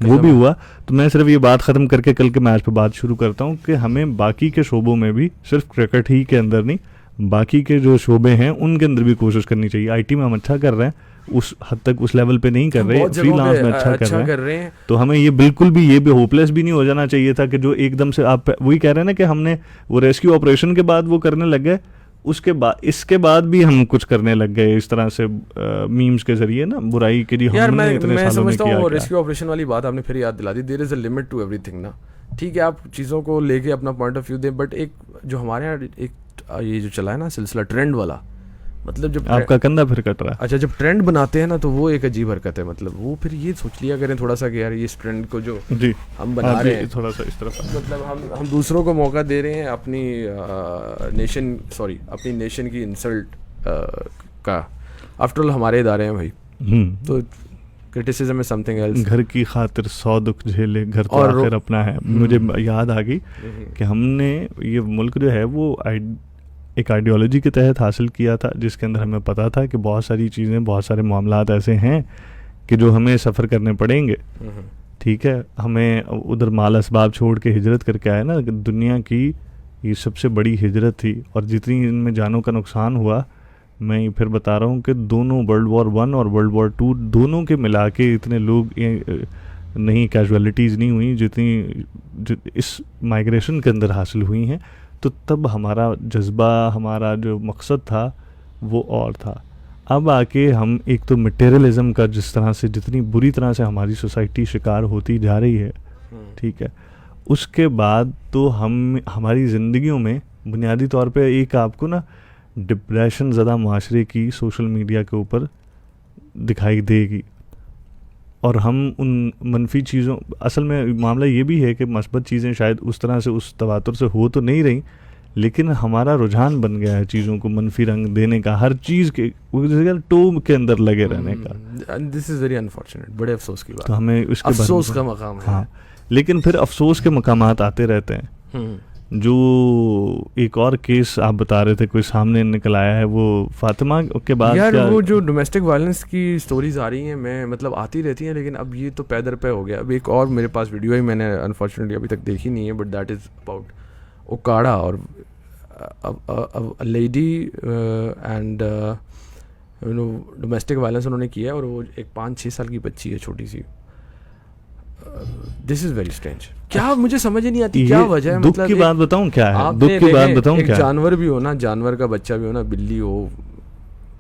वो भी हुआ। तो मैं सिर्फ ये बात ख़त्म करके कल के मैच पे बात शुरू करता हूँ कि हमें बाकी के शोबों में भी, सिर्फ क्रिकेट ही के अंदर नहीं, बाकी के जो शोबे हैं उनके अंदर भी कोशिश करनी चाहिए। आईटी में हम अच्छा कर रहे हैं, उस हद तक उस लेवल पे नहीं कर रहे, फ्रीलांस में अच्छा कर रहे हैं। तो हमें ये बिल्कुल भी ये भी होपलेस भी नहीं हो जाना चाहिए था कि जो एकदम से आप वही कह रहे हैं ना कि हमने वो रेस्क्यू ऑपरेशन के बाद वो करने लग गए, उसके बाद इसके बाद भी हम कुछ करने लग गए इस तरह से मीम्स के जरिए ना, बुराई के लिए। यार मैं समझता हूँ रेस्क्यू ऑपरेशन वाली बात आपने फिर याद दिला दी। There is a limit to everything ना, ठीक है, आप चीज़ों को लेके अपना पॉइंट ऑफ व्यू दें, बट एक जो हमारे यहाँ एक ये जो चला है ना सिलसिला ट्रेंड वाला, मतलब जब आपका कंधा फिर कट रहा है, अच्छा, जब ट्रेंड बनाते हैं ना तो वो एक अजीब हरकत है। मतलब वो फिर ये सोच लिया करें थोड़ा सा कि यार ये इस ट्रेंड को जो जी हम बना रहे हैं थोड़ा सा इस तरफ, मतलब हम दूसरों को मौका दे रहे हैं अपनी अपनी नेशन की इंसल्ट का। आफ्टर ऑल हमारे इदारे हैं भाई, तो क्रिटिसिज्म इज समथिंग एल्स। घर की खातिर 100 दुख झेले, घर तो आखिर अपना है। मुझे याद आ गई कि हमने ये मुल्क जो है वो एक आइडियोलॉजी के तहत हासिल किया था, जिसके अंदर हमें पता था कि बहुत सारी चीज़ें, बहुत सारे मामलात ऐसे हैं कि जो हमें सफ़र करने पड़ेंगे, ठीक है। हमें उधर माल असबाब छोड़ के हिजरत करके आए ना, दुनिया की ये सबसे बड़ी हिजरत थी, और जितनी इनमें जानों का नुकसान हुआ, मैं फिर बता रहा हूँ कि दोनों वर्ल्ड वॉर 1 और वर्ल्ड वॉर 2 दोनों के मिला के इतने लोग नहीं, कैजुअलिटीज़ नहीं हुई जितनी इस माइग्रेशन के अंदर हासिल हुई हैं। तो तब हमारा जज्बा, हमारा जो मकसद था वो और था। अब आके हम एक तो मटेरियलिज्म का जिस तरह से, जितनी बुरी तरह से हमारी सोसाइटी शिकार होती जा रही है, ठीक है, उसके बाद तो हमारी ज़िंदगियों में बुनियादी तौर पे एक आपको ना डिप्रेशन ज़्यादा माशरे की सोशल मीडिया के ऊपर दिखाई देगी, और हम उन मनफी चीज़ों, असल में मामला ये भी है कि मस्बत चीज़ें शायद उस तरह से उस तवातुर से हो तो नहीं रही, लेकिन हमारा रुझान बन गया है चीज़ों को मनफी रंग देने का, हर चीज़ के टोम के अंदर लगे रहने का। दिस इज़ वेरी अनफॉर्चुनेट, बड़े अफसोस की बात। तो हमें उसके अफसोस का मकाम है। हाँ, लेकिन फिर अफसोस के मकामात आते रहते हैं। जो एक और केस आप बता रहे थे कोई सामने निकल आया है, वो फातिमा के बाद यार वो जो डोमेस्टिक वायलेंस की स्टोरीज आ रही हैं, मैं मतलब आती रहती हैं, लेकिन अब ये तो पैदर पे हो गया। अब एक और मेरे पास वीडियो है, मैंने अनफॉर्चुनेटली अभी तक देखी नहीं है, but that is about Okara और लेडी एंड डोमेस्टिक वायलेंस उन्होंने किया है, और वो एक 5-6 साल की बच्ची है, छोटी सी। This is very strange. क्या मुझे समझ ही नहीं आती क्या वजह है। दुख की बात बताऊं क्या है, दुख की बात बताऊं क्या है। जानवर भी हो ना, जानवर का बच्चा भी हो ना, बिल्ली हो,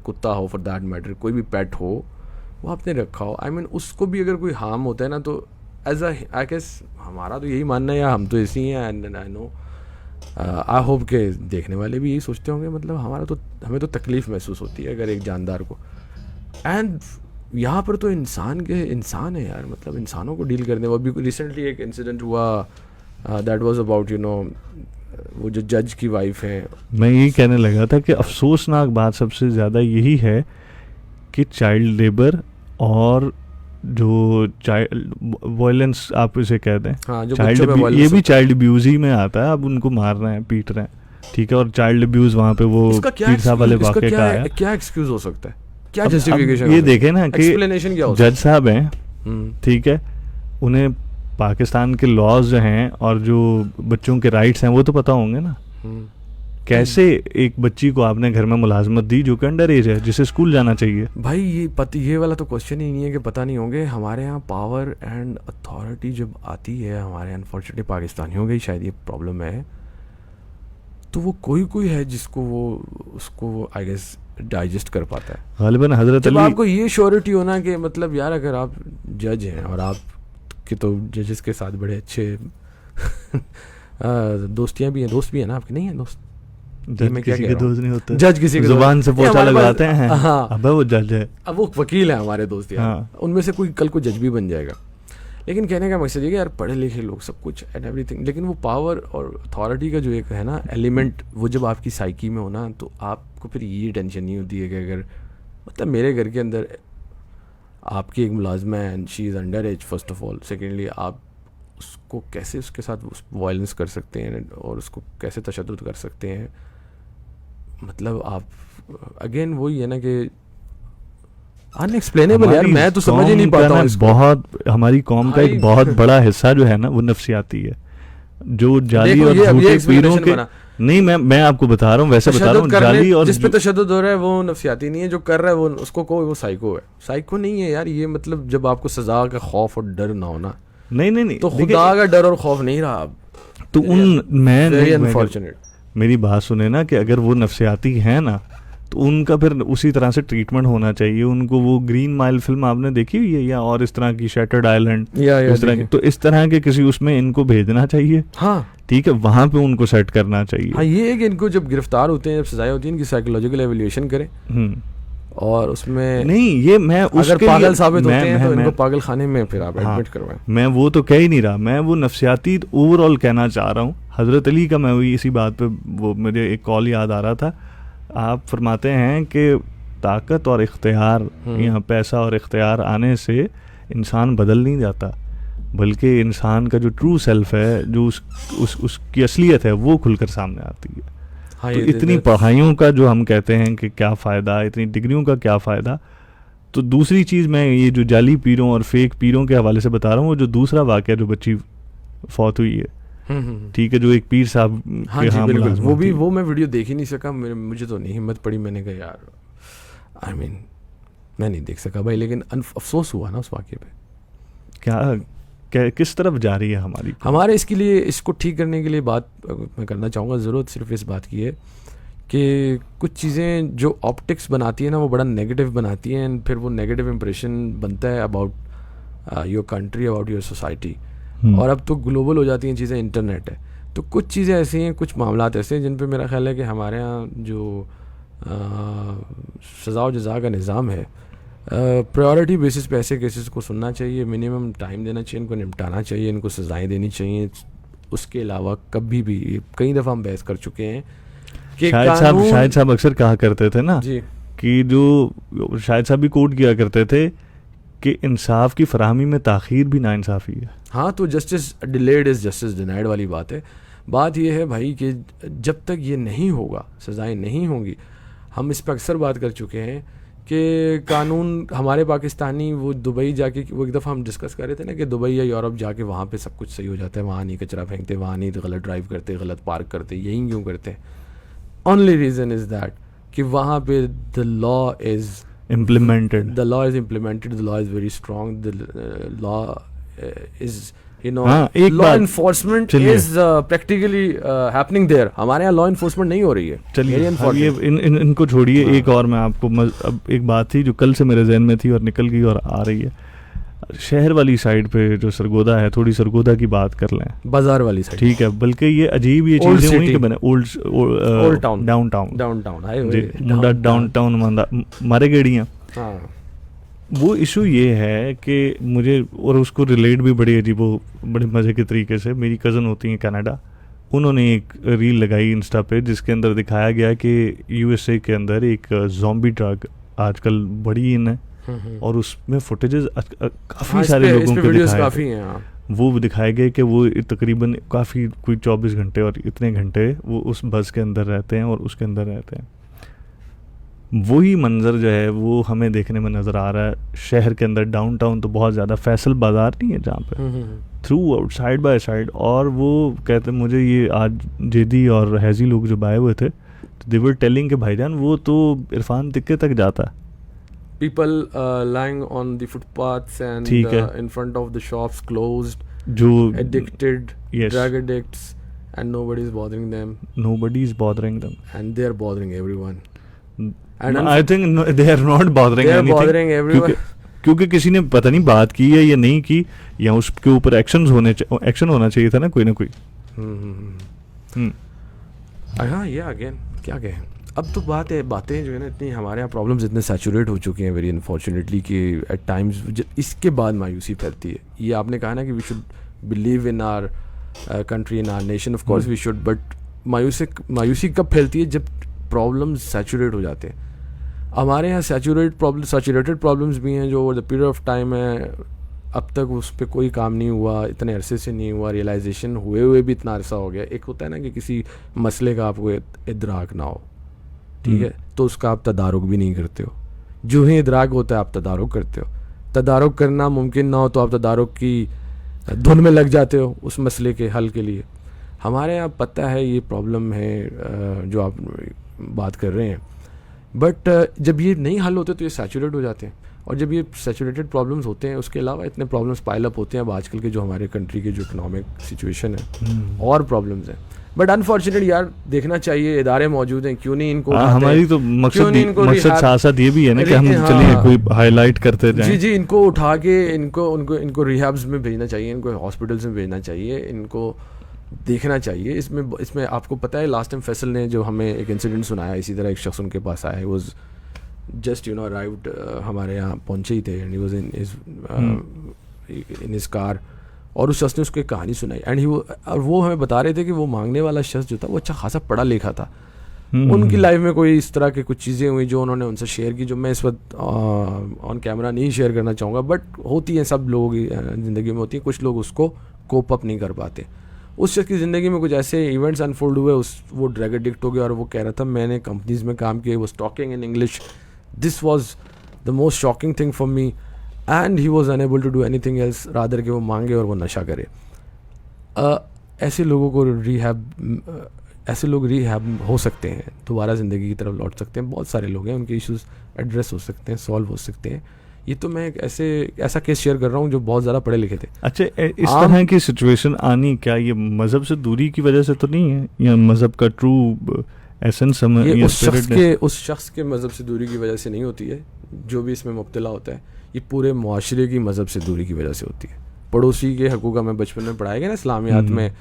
कुत्ता हो, फॉर दैट मैटर, कोई भी पेट हो, वो आपने रखा हो, आई मीन उसको भी अगर कोई हार्म होता है ना, तो एज आई गेस हमारा तो यही मानना है, या हम तो ऐसे ही हैं, and I know I hope के देखने वाले भी यही सोचते होंगे, मतलब हमें तो तकलीफ़ महसूस होती है अगर एक जानदार को। एंड यहाँ पर तो इंसान है यार, मतलब इंसानों को डील करने। वो अभी रिसेंटली एक इंसिडेंट हुआ, दैट वाज अबाउट वो जो जज की वाइफ है। मैं यही कहने लगा था कि अफसोसनाक बात सबसे ज़्यादा यही है कि चाइल्ड लेबर और जो चाइल्ड वायलेंस आप इसे कह दें, हाँ, जो चाइल्ड बच्चों पे ये violence भी चाइल्ड अब्यूज ही में आता है। अब उनको मार रहे हैं, पीट रहे हैं, ठीक है, और चाइल्ड अब्यूज वहाँ पे वो इसका क्या पीर साहब वाले excuse- इसका वाक़े का आया। क्या एक्सक्यूज हो सकता है, क्या अब जस्टिफिकेशन ये देखें ना कि एक्सप्लेनेशन क्या हो जज साहब हैं, हम्म, ठीक है, उन्हें पाकिस्तान के लॉज जो हैं और जो बच्चों के राइट्स हैं वो तो पता होंगे ना। हम्म। कैसे एक बच्ची को आपने घर में मुलाजमत दी जो कि अंडर एज है, जिसे स्कूल जाना चाहिए? भाई ये वाला तो क्वेश्चन ही नहीं है कि पता नहीं होंगे। हमारे यहाँ पावर एंड अथॉरिटी जब आती है, हमारे अनफॉर्चुनेटली पाकिस्तानियों का ही शायद ये प्रॉब्लम है, तो वो कोई है जिसको वो उसको आई गेस डाइजेस्ट कर पाता है। गालिबन हजरत जब अली, आपको ये श्योरिटी होना कि मतलब यार अगर आप जज हैं और आप के तो जजेस के साथ बड़े अच्छे दोस्तियाँ भी हैं, दोस्त भी हैं ना आपके, नहीं है दोस्त? जज मैं क्या किसी कह के रहा हूँ? दोस्त नहीं होते, जज किसी के जुबान से ये पोछा हमारे पास- लगवाते हैं। हाँ। अबे वो जज है। अब वो वकील है हमारे दोस्त यार, हाँ। उनमें से कोई कल को जज भी बन जाएगा। लेकिन कहने का मकसद ये कि यार पढ़े लिखे लोग सब कुछ एंड एवरीथिंग, लेकिन वो पावर और अथॉरिटी का जो एक है ना एलिमेंट, वो जब आपकी साइकी में हो ना, तो आपको फिर ये टेंशन नहीं होती है कि अगर मतलब मेरे घर के अंदर आपकी एक मुलाजमा है and she is under as first of all, secondly आप उसको कैसे उसके साथ वायलेंस कर सकते हैं और उसको कैसे तशद्दुद कर सकते हैं। मतलब आप अगेन वही है ना कि अनएक्सप्लेनेबल यार, मैं तो समझ ही नहीं पाता हूँ इसको। बहुत हमारी कौम का एक भाई- बहुत बड़ा हिस्सा जो है ना वो नफसियाती है, जो जाली देखो, और ये अब ये झूठे पीरों explanation के बना। नहीं, मैं आपको बता रहा हूँ, वैसे बता रहा हूँ, तशद्दुद करने जाली और जिस पे तशद्दुद हो रहा है वो नफसियाती नहीं है, जो कर रहा है वो उसको को वो साइको है। साइको नहीं है यार ये, मतलब जब आपको सजा का खौफ और डर ना हो ना, नहीं तो देखिए, खुदा का डर और खौफ नहीं रहा अब। तो मैं वेरी नहीं, अनफॉर्चुनेट। मेरी बात सुने ना कि अगर वो नफसियाती है ना तो उनका फिर उसी तरह से ट्रीटमेंट होना चाहिए उनको। वो ग्रीन माइल फिल्म आपने देखी हुई है, या और इस तरह की शैटर्ड आइलैंड, इस तरह की, तो इस तरह के किसी उसमें इनको भेजना चाहिए, हाँ ठीक है, वहां पे उनको सेट करना चाहिए। हाँ, ये है कि इनको जब गिरफ्तार होते हैं, जब सजाएं होती हैं, इनकी साइकोलॉजिकल एवोल्यूशन करें और उसमें नहीं, ये मैं अगर उसके पागल लिए साबित होते हैं तो मैं इनको पागल खाने में फिर आप हाँ, एडमिट करवाएं। मैं वो तो कह ही नहीं रहा, मैं वो नफसियाती ओवरऑल कहना चाह रहा हूँ। हजरत अली का मैं वही इसी बात पे वो मुझे एक कॉल याद आ रहा था। आप फरमाते हैं कि ताकत और इख्तियार या पैसा और इख्तियार आने से इंसान बदल नहीं जाता, बल्कि इंसान का जो ट्रू सेल्फ है, जो उसकी असलियत है, वो खुलकर सामने आती है। हाँ, तो ये इतनी पढ़ाइयों का जो हम कहते हैं कि क्या फ़ायदा, इतनी डिग्रियों का क्या फ़ायदा। तो दूसरी चीज़ मैं ये जो जाली पीरों और फेक पीरों के हवाले से बता रहा हूँ, वो जो दूसरा वाक़या जो बच्ची फौत हुई है, ठीक है, जो एक पीर साहब हाँ के जी यहाँ बिल्कुल, मुलाजमत वो भी थी। वो मैं वीडियो देख ही नहीं सका, मुझे तो नहीं हिम्मत पड़ी, मैंने कहा यार आई मीन मैं नहीं देख सका भाई, लेकिन अफसोस हुआ ना उस वाक़े पे। क्या किस तरफ जा रही है हमारी हमारे इसके लिए, इसको ठीक करने के लिए बात मैं करना चाहूँगा, ज़रूरत सिर्फ इस बात की है कि कुछ चीज़ें जो ऑप्टिक्स बनाती है ना, वो बड़ा नेगेटिव बनाती हैं, फिर वो नेगेटिव इम्प्रेशन बनता है about your country, about your society. और अब तो ग्लोबल हो जाती हैं चीज़ें, इंटरनेट है, तो कुछ चीज़ें ऐसी हैं, कुछ मामलात ऐसे हैं जिन पे मेरा ख्याल है कि हमारे यहाँ जो सज़ा और जज़ा का निज़ाम है, प्रायोरिटी बेसिस पे ऐसे केसेस को सुनना चाहिए, मिनिमम टाइम देना चाहिए, इनको निपटाना चाहिए, इनको सज़ाएं देनी चाहिए। उसके अलावा कभी भी, कई दफ़ा हम बहस कर चुके हैं कि शाहिद साहब अक्सर कहा करते थे ना जी, कि जो शाहिद साहब भी कोट किया करते थे कि इंसाफ की फराहमी में ताख़ीर भी नाइंसाफ़ी है। हाँ, तो justice delayed is justice denied वाली बात है। बात यह है भाई कि जब तक ये नहीं होगा, सज़ाएं नहीं होंगी, हम इस पर अक्सर बात कर चुके हैं कि कानून हमारे पाकिस्तानी वो दुबई जाके, वो एक दफ़ा हम डिस्कस कर रहे थे ना कि दुबई या यूरोप जाके वहाँ पे सब कुछ सही हो जाता है, वहाँ नहीं कचरा फेंकते, वहाँ नहीं गलत ड्राइव करते, गलत पार्क करते, यही क्यों करते हैं? ओनली रीज़न इज़ दैट कि वहाँ पे the law is implemented, the law is implemented, the law is very strong, the law is, you know, हाँ, एक law बात enforcement चलिए। is practically happening there. हमारे यहाँ law enforcement नहीं हो रही है। चलिए Very अब ये unfortunate। इनको छोड़िए। हाँ। एक और मैं आपको अब एक बात थी जो कल से मेरे जहन में थी और निकल गई और आ रही है। शहर वाली साइड पे जो सरगोदा है, थोड़ी सरगोदा की बात कर लें, बाजार वाली साइड, ठीक है, बल्कि ये अजीब ये Old चीज़ें हुई कि city। मैंने ओल्ड town। डाउनटाउन डाउनटाउन मुंडा डाउनटाउन मारे गेड़ियाँ। हाँ, वो इशू ये है कि मुझे, और उसको रिलेट भी बड़ी अजीब बड़े मज़े के तरीके से, मेरी कज़न होती हैं कनाडा, उन्होंने एक रील लगाई इंस्टा पे जिसके अंदर दिखाया गया कि यूएसए के अंदर एक ज़ॉम्बी ड्रग आजकल बड़ी इन है, और उसमें फुटेजेस काफ़ी सारे लोगों के दिखाए हैं। वो दिखाए गए कि वो तकरीबन काफ़ी कोई 24 घंटे और इतने घंटे वो उस बस के अंदर रहते हैं और उसके अंदर रहते हैं। वही मंज़र जो है वो हमें देखने में नज़र आ रहा है शहर के अंदर, डाउनटाउन तो बहुत ज़्यादा, फैसल बाज़ार नहीं है जहाँ पे, through out side by side. और वो कहते मुझे ये आज जेदी और हैज़ी लोग जब आए हुए थे तो दे वर टेलिंग कि भाईजान वो तो इरफान तिक्के तक जाता। People lying on the footpaths and in front of the shops closed, जो addicted, drug addicts, and nobody is bothering them. Nobody is bothering them. And they are bothering everyone. And I think no, they are not bothering anything. They are bothering everyone. क्योंकि किसी ने पता नहीं बात की है या नहीं की, या उसके ऊपर एक्शन होना चाहिए था ना कोई ना कोई। हाँ ये अगेन क्या कहें, अब तो बातें जो है ना इतनी हमारे यहाँ प्रॉब्लम्स इतने सैचुरेट हो चुके हैं वेरी अनफॉर्चुनेटली कि एट टाइम्स इसके बाद मायूसी फैलती है। ये आपने कहा ना कि we should believe in our country, in our nation, of course we should, but मायूसी कब फैलती है जब प्रॉब्लम्स सैचुरेट हो जाते हैं। हमारे यहाँ सैचुरेटेड प्रॉब्लम्स भी हैं जो over the period of time है, अब तक उस पर कोई काम नहीं हुआ, इतने अरसे से नहीं हुआ, रियलाइजेशन हुए भी इतना अरसा हो गया। एक होता है ना कि किसी मसले का आपको इदराक ना हो, ठीक है, तो उसका आप तदारुक भी नहीं करते हो। जो ही इदराक होता है आप तदारुक करते हो। तदारुक करना मुमकिन ना हो तो आप तदारुक की धुन में लग जाते हो उस मसले के हल के लिए। हमारे यहाँ पता है ये प्रॉब्लम है जो आप बात कर रहे हैं, बट जब ये नहीं हल होते तो ये सैचुरेट हो जाते हैं। और जब ये सैचुरेटेड प्रॉब्लम्स होते हैं उसके अलावा इतने प्रॉब्लम्स पाइल अप होते हैं अब आजकल के जो हमारे कंट्री के जो इकोनॉमिक सिचुएशन है और प्रॉब्लम्स हैं। बट अनफॉर्चुनेट यार देखना चाहिए, इदारे मौजूद हैं, क्यों नहीं इनको हमारी तो मकसद साथ ये भी है ना कि हम चलिए कोई हाईलाइट करते जाएं। जी इनको उठा के इनको रिहैब्स में भेजना चाहिए, इनको हॉस्पिटल्स में भेजना चाहिए, इनको देखना चाहिए। इसमें आपको पता है लास्ट टाइम फैसल ने जो हमें एक इंसिडेंट सुनाया, इसी तरह एक शख्स उनके पास आया, वाज जस्ट अराइव्ड, हमारे यहाँ पहुँचे ही थे, and he was in his car, और उस शख्स ने उसको एक कहानी सुनाई एंड वो हमें बता रहे थे कि वो मांगने वाला शख्स जो था वो अच्छा खासा पढ़ा लिखा था। उनकी लाइफ में कोई इस तरह की कुछ चीज़ें हुई जो उन्होंने उनसे शेयर की, जो मैं इस वक्त ऑन कैमरा नहीं शेयर करना चाहूँगा, बट होती हैं, सब लोगों की ज़िंदगी में होती है। कुछ लोग उसको कोप अप नहीं कर पाते। उस शख्स की ज़िंदगी में कुछ ऐसे इवेंट्स अनफोल्ड हुए, वो ड्रग एडिक्ट हो गया और वो कह रहा था मैंने कंपनीज़ में काम किए, वो talking in English, this was the most shocking thing for me, and he was unable to do anything else rather के वो मांगे और वो नशा करे। ऐसे लोगों को ऐसे लोग रिहैब हो सकते हैं, दोबारा ज़िंदगी की तरफ लौट सकते हैं। बहुत सारे लोग हैं, उनके इश्यूज़ एड्रेस हो सकते हैं, सॉल्व हो सकते हैं। ये तो मैं ऐसा केस शेयर कर रहा हूँ जो बहुत ज़्यादा पढ़े लिखे थे। अच्छा, इस तरह की सिचुएशन आनी क्या ये मज़हब से दूरी की वजह से तो नहीं है, या मज़हब का ट्रू एसेंस उस शख्स के मज़हब से दूरी की वजह से नहीं होती है जो भी इसमें मुब्तला होता है, ये पूरे मुआशरे की मज़हब से दूरी की वजह से होती है। पड़ोसी के हकूक़ हमें बचपन में पढ़ाया गया ना, इस्लामियात में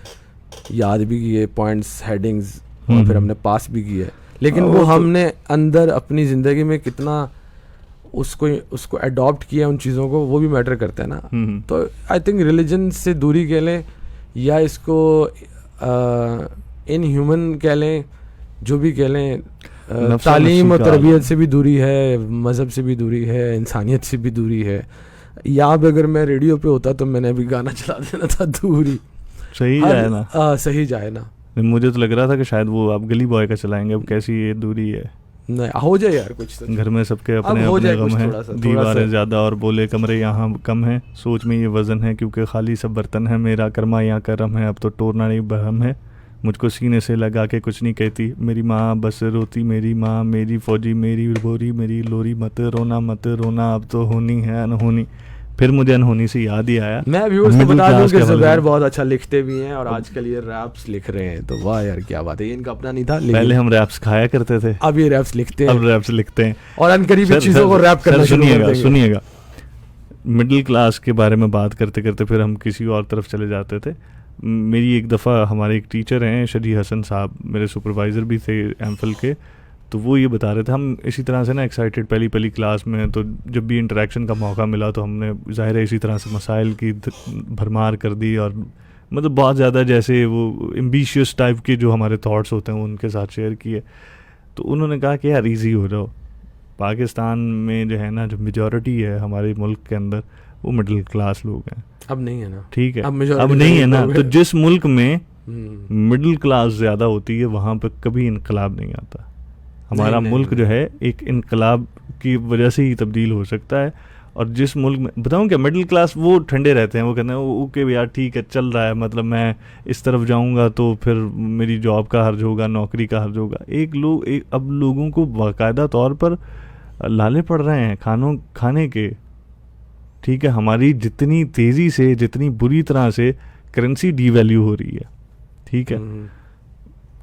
याद भी किए पॉइंट्स, हेडिंग्स, और फिर हमने पास भी किया है, लेकिन वो हमने अंदर अपनी ज़िंदगी में कितना उसको अडॉप्ट किया उन चीज़ों को, वो भी मैटर करता है ना। तो आई थिंक रिलीजन से दूरी कह लें या इसको इन ह्यूमन कह लें, जो भी कह लें, तालीम और तरबियत से भी दूरी है, मज़हब से भी दूरी है, इंसानियत से भी दूरी है। यहाँ पे अगर मैं रेडियो पे होता तो मैंने अभी गाना चला देना था, दूरी सही जाए ना, सही जाए ना। मुझे तो लग रहा था कि शायद वो आप गली बॉय का चलाएंगे, अब कैसी ये दूरी है। नहीं हो जाए यार कुछ, घर में सबके अपने अपने गम है, दीवारें ज़्यादा और बोले कमरे यहाँ कम है, सोच में ये वज़न है क्योंकि खाली सब बर्तन है, मेरा कर्मा यहाँ करम है, अब तो टोरना नहीं बहम है, मुझको सीने से लगा के कुछ नहीं कहती, मेरी माँ बस रोती, मेरी माँ मेरी फौजी, मेरी बोरी मेरी लोरी, मत रोना अब तो होनी है अनहोनी। फिर मुझे अनहोनी से याद ही आया, मैं व्यूअर्स को बता दूं कि ज़ुबैर बहुत अच्छा लिखते भी हैं और आजकल ये रैप्स लिख रहे हैं, तो वाह यार क्या बात है, ये इनका अपना नहीं था। पहले हम रैप्स खाया करते थे, अब ये रैप्स लिखते हैं, अब रैप्स लिखते हैं और अनकरीबी चीज़ों को रैप करना शुरू कर देंगे। सुनिएगा, मिडिल क्लास के बारे में बात करते करते फिर हम किसी और तरफ चले जाते थे। मेरी एक दफ़ा हमारे एक टीचर हैं शजी हसन साहब, मेरे सुपरवाइज़र भी थे एमफिल के, तो वो ये बता रहे थे, हम इसी तरह से ना एक्साइटेड पहली क्लास में, तो जब भी इंटरेक्शन का मौका मिला तो हमने ज़ाहिर है इसी तरह से मसाइल की भरमार कर दी, और मतलब बहुत ज़्यादा जैसे वो एम्बिशियस टाइप के जो हमारे थॉट्स होते हैं वो उनके साथ शेयर किए। तो उन्होंने कहा कि यार ईजी हो जाओ, पाकिस्तान में जो है ना, जो मेजॉरिटी है हमारे मुल्क के अंदर, वो मिडिल क्लास लोग हैं। अब नहीं है ना, ठीक है, अब अब नहीं है ना। तो जिस मुल्क में हम्म, मिडिल क्लास ज़्यादा होती है वहाँ पे कभी इनकलाब नहीं आता। हमारा नहीं, मुल्क नहीं। जो है एक इनकलाब की वजह से ही तब्दील हो सकता है। और जिस मुल्क में बताऊँ क्या, मिडिल क्लास वो ठंडे रहते हैं, वो कहते हैं ओके यार ठीक है चल रहा है, मतलब मैं इस तरफ जाऊंगा तो फिर मेरी जॉब का हर्ज होगा, नौकरी का हर्ज होगा। अब लोगों को बाकायदा तौर पर लाले पड़ रहे हैं खाने के। ठीक है, हमारी जितनी तेज़ी से, जितनी बुरी तरह से करेंसी डीवैल्यू हो रही है, ठीक है,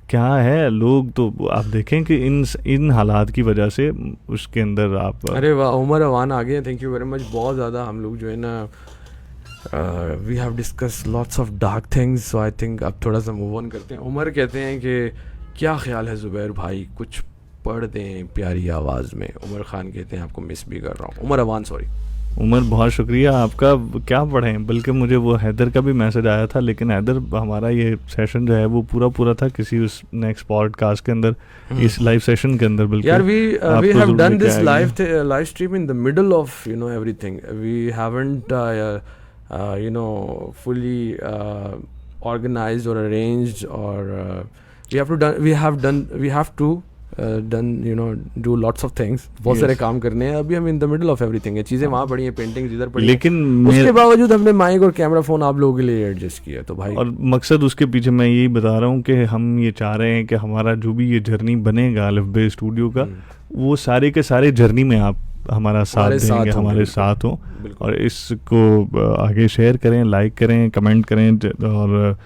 क्या है, लोग तो आप देखें कि इन हालात की वजह से उसके अंदर आप अरे वाह, उमर अवान आ गए, थैंक यू वेरी मच। बहुत ज़्यादा हम लोग जो है ना, we have discuss lots of dark things, so I think अब थोड़ा सा मूव ऑन करते हैं। उमर कहते हैं कि क्या ख्याल है ज़ुबैर भाई, कुछ पढ़ दें प्यारी आवाज़ में। उमर खान कहते हैं आपको मिस भी कर रहा हूँ। उमर अवान, सॉरी। उमर, बहुत शुक्रिया आपका। क्या पढ़ें, बल्कि मुझे वो हैदर का भी मैसेज आया था, लेकिन हैदर हमारा ये सेशन जो है वो पूरा था किसी उस नेक्स्ट पॉडकास्ट के अंदर, इस लाइव सेशन के अंदर। बिल्कुल यार, we have done this live stream in the middle of everything. We haven't fully organized or arranged, or we have to do lots of things. बहुत सारे काम करने हैं अभी, हम in the middle of everything है। चीज़ें वहाँ पड़ी हैं, पेंटिंग्स इधर पड़ी हैं, लेकिन उसके बावजूद हमने माइक और कैमरा फोन आप लोगों के लिए एडजस्ट किया। तो भाई, और मकसद उसके पीछे मैं यही बता रहा हूँ कि हम ये चाह रहे हैं कि हमारा जो भी ये जर्नी बनेगा अलिफ बे स्टूडियो का, वो सारे के सारे जर्नी में आप हमारा साथ देंगे, हमारे साथ हो। और इसको आगे शेयर करें, लाइक करें, कमेंट करें, और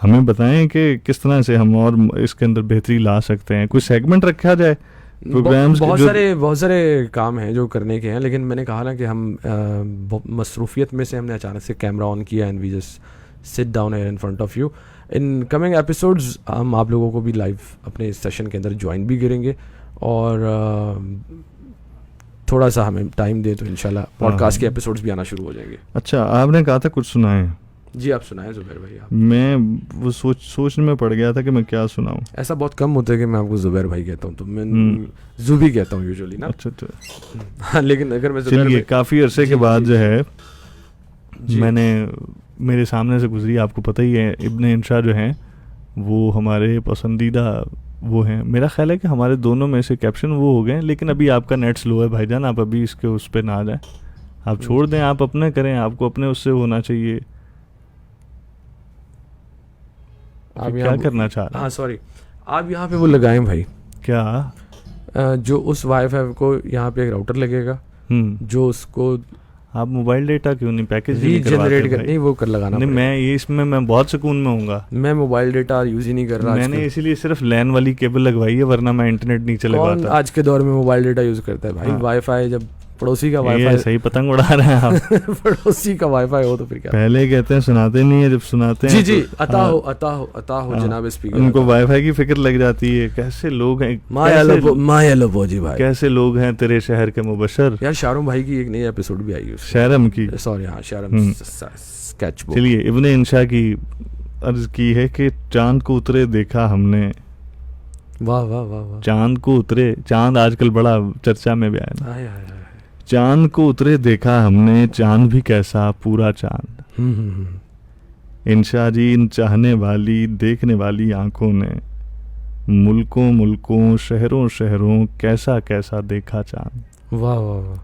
हमें बताएं कि किस तरह से हम और इसके अंदर बेहतरी ला सकते हैं। कोई सेगमेंट रखा जाए प्रोग्राम्स। बहुत सारे काम हैं जो करने के हैं, लेकिन मैंने कहा ना कि हम मसरूफियत में से हमने अचानक से कैमरा ऑन किया and we just sit down here in front of you. In coming episodes हम आप लोगों को भी लाइव अपने इस सेशन के अंदर ज्वाइन भी करेंगे, और थोड़ा सा हमें टाइम दे तो इंशाल्लाह पॉडकास्ट के एपिसोड्स भी आना शुरू हो जाएंगे। अच्छा, आपने कहा था कुछ सुनाएं। जी, आप सुनाएं ज़ुबैर भाई। आप, मैं वो सोचने में पड़ गया था कि मैं क्या सुनाऊं। ऐसा बहुत कम होता है कि मैं आपको ज़ुबैर भाई कहता हूँ, तो मैं ज़ुबी कहता हूँ यूजुअली ना। अच्छा। हाँ, लेकिन अगर मैं चलिए, काफ़ी अरसे के बाद जो है मैंने मेरे सामने से गुजरी, आपको पता ही है, इब्ने इंशा जो हैं वो हमारे पसंदीदा वो हैं। मेरा ख्याल है कि हमारे दोनों में से कैप्शन वो हो गए, लेकिन अभी आपका नेट स्लो है भाईजान, आप अभी इसके उस पर ना आ जाए, आप छोड़ दें, आप अपने करें, आपको अपने उससे होना चाहिए। आप क्या करना चाह रहे हैं? हाँ सॉरी, आप यहाँ पे वो लगाएं भाई, क्या जो उस वाईफाई को यहाँ पे एक राउटर लगेगा, जो उसको आप मोबाइल डेटा क्यों नहीं पैकेज रीजनरेट नहीं वो कर लगाना नहीं। मैं ये इसमें मैं बहुत सुकून में हूँगा। मैं मोबाइल डेटा यूज ही नहीं कर रहा, मैंने इसीलिए सिर्फ लैन वाली केबल लगवाई है, वरना मैं इंटरनेट नहीं चले पाता। आज के दौर में मोबाइल डेटा यूज करता है भाई। हाँ। वाईफाई, जब पड़ोसी का वाईफाई, सही पतंग उड़ा रहे हैं आप। पड़ोसी का वाईफाई हो तो फिर क्या। पहले कहते हैं सुनाते नहीं है, जब सुनाते हैं जी अता हो जनाब स्पीकर। उनको वाईफाई की फिक्र लग जाती है। कैसे लोग हैं, माया लो जी भाई, कैसे लोग हैं तेरे शहर के मुबशर। यार शाहरुख भाई की एक नई एपिसोड भी आई है, शहरम की, सॉरी हाँ शहरम स्केच बुक। चलिए, इब्ने इंशा की अर्ज की है कि चांद को उतरे देखा हमने। वाह वाह वाह वाह। चांद को उतरे, चांद आजकल बड़ा चर्चा में भी आया ना। आया। चांद को उतरे देखा हमने, चांद भी कैसा पूरा चांद। इंशा जी, इन चाहने वाली देखने वाली आंखों ने मुल्कों मुल्कों शहरों शहरों कैसा कैसा देखा चांद। वाह वाह वाह।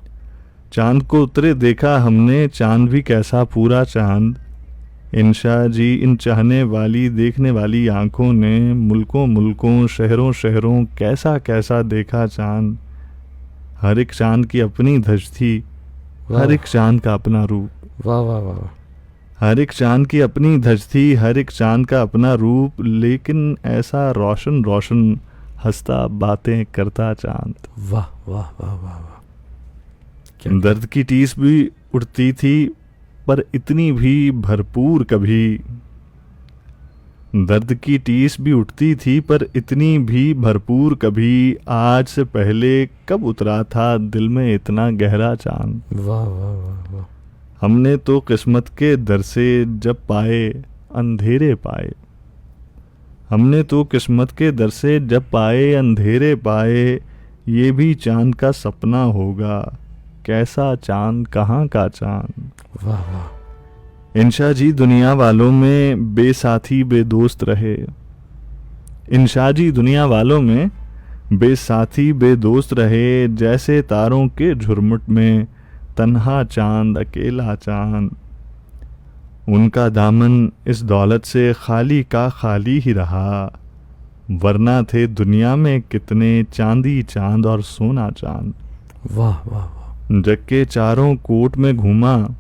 चांद को उतरे देखा हमने, चांद भी कैसा पूरा चांद। इंशा जी, इन चाहने वाली देखने वाली आंखों ने मुल्कों मुल्कों शहरों शहरों कैसा कैसा देखा चांद। हर एक चांद की अपनी धज थी, हर एक चांद का अपना रूप। वाह वाह वाह। हर एक चांद की अपनी धज थी, हर एक चांद का अपना रूप, लेकिन ऐसा रोशन रोशन हंसता बातें करता चांद। वाह वाह वाह वाह वाह। दर्द की टीस भी उठती थी पर इतनी भी भरपूर कभी। दर्द की टीस भी उठती थी पर इतनी भी भरपूर कभी। आज से पहले कब उतरा था दिल में इतना गहरा चांद। वाह वाह वाह वाह। हमने तो किस्मत के दर से जब पाए अंधेरे पाए। हमने तो किस्मत के दर से जब पाए अंधेरे पाए। ये भी चांद का सपना होगा, कैसा चांद कहाँ का चांद। वाह वाह। इंशा जी दुनिया वालों में बेसाथी बेदोस्त रहे, इंशा जी दुनिया वालों में बेसाथी बेदोस्त रहे, जैसे तारों के झुरमुट में तन्हा चांद अकेला चांद। उनका दामन इस दौलत से खाली का खाली ही रहा, वरना थे दुनिया में कितने चांदी चांद और सोना चांद। वाह वाह वाह। जग के चारों कोट में घूमा,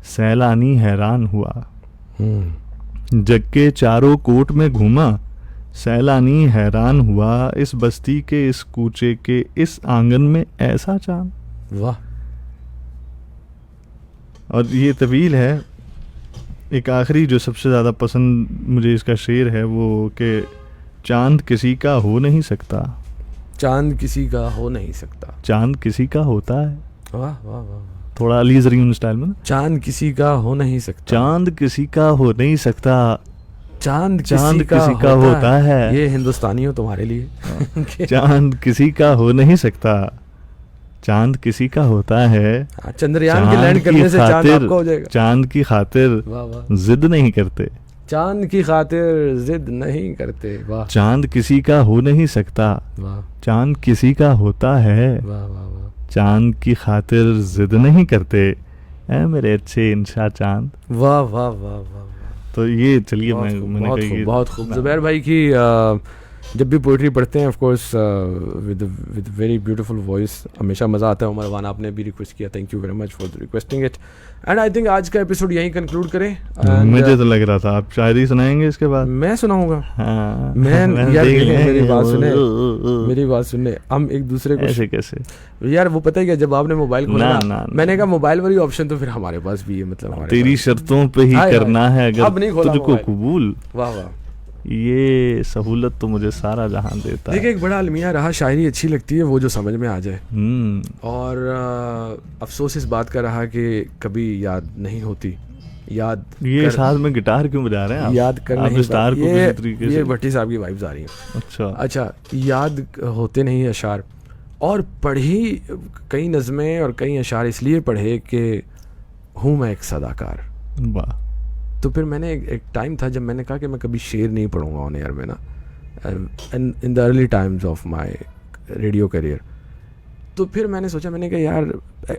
सैलानी हैरान हुआ। जग के चारों कोट में घूमा, सैलानी हैरान हुआ, इस बस्ती के इस कूचे के इस आंगन में ऐसा चांद। वाह। और ये तवील है। एक आखिरी जो सबसे ज़्यादा पसंद मुझे इसका शेर है वो कि चांद किसी का हो नहीं सकता, चांद किसी का हो नहीं सकता, चांद किसी का होता है। वाह वाह वाह। थोड़ा अली ज़रीन स्टाइल में ना, चांद किसी का हो नहीं सकता, चांद किसी का हो नहीं सकता, चांद चांद किसी का होता है। ये हिंदुस्तानियों तुम्हारे लिए। चांद किसी का हो नहीं सकता, चांद किसी का होता है। चंद्रयान के लैंड करने से चांद आपका हो जाएगा। चांद की खातिर जिद नहीं करते, चांद की खातिर जिद नहीं करते। वाह। चांद किसी का हो नहीं सकता, वाह। चांद किसी का होता है। वाह वाह वाह। चांद की खातिर जिद नहीं करते, ऐ मेरे अच्छे इंशा चांद। वाह वाह वाह वाह। तो ये चलिए मैंने कहा बहुत खूब। ज़ुबैर भाई की जब भी पोइट्री पढ़ते हैं of course with very beautiful voice, हमेशा मज़ा आता है। उमर वाना आपने भी रिक्वेस्ट किया, thank you very much for requesting it. And I think आज का एपिसोड यहीं कंक्लूड करें। मुझे तो लग रहा था आप शायरी सुनाएंगे इसके बाद। मैं सुनाऊंगा। हाँ, मैं यार मेरी बात सुने हम एक दूसरे को ऐसे कैसे यार, वो पता है क्या, जब आपने मोबाइल खोला ना, मैंने कहा मोबाइल वाली ऑप्शन तो फिर हमारे पास भी है, मतलब तेरी शर्तों पे ही करना है अगर तुझको कबूल। वाह वाह। ये सहूलत तो मुझे सारा जहां देता है। देखिए एक बड़ा अलमिया रहा, शायरी अच्छी लगती है वो जो समझ में आ जाए। और अफसोस इस बात का रहा कि कभी याद नहीं होती। याद ये साथ में गिटार क्यों बजा रहे हैं आप? याद कर नहीं स्टार को किसी तरीके से। ये भट्टी साहब की वाइब्स आ रही हैं। अच्छा याद होते नहीं अशार, और पढ़ी कई नज़में और कई अशार इसलिए पढ़े कि हूँ मैं एक सदाकार। वाह। तो फिर मैंने एक टाइम था जब मैंने कहा कि मैं कभी शेर नहीं पढ़ूंगा ऑन एयर में ना, in the early times of my radio career. तो फिर मैंने सोचा, मैंने कहा यार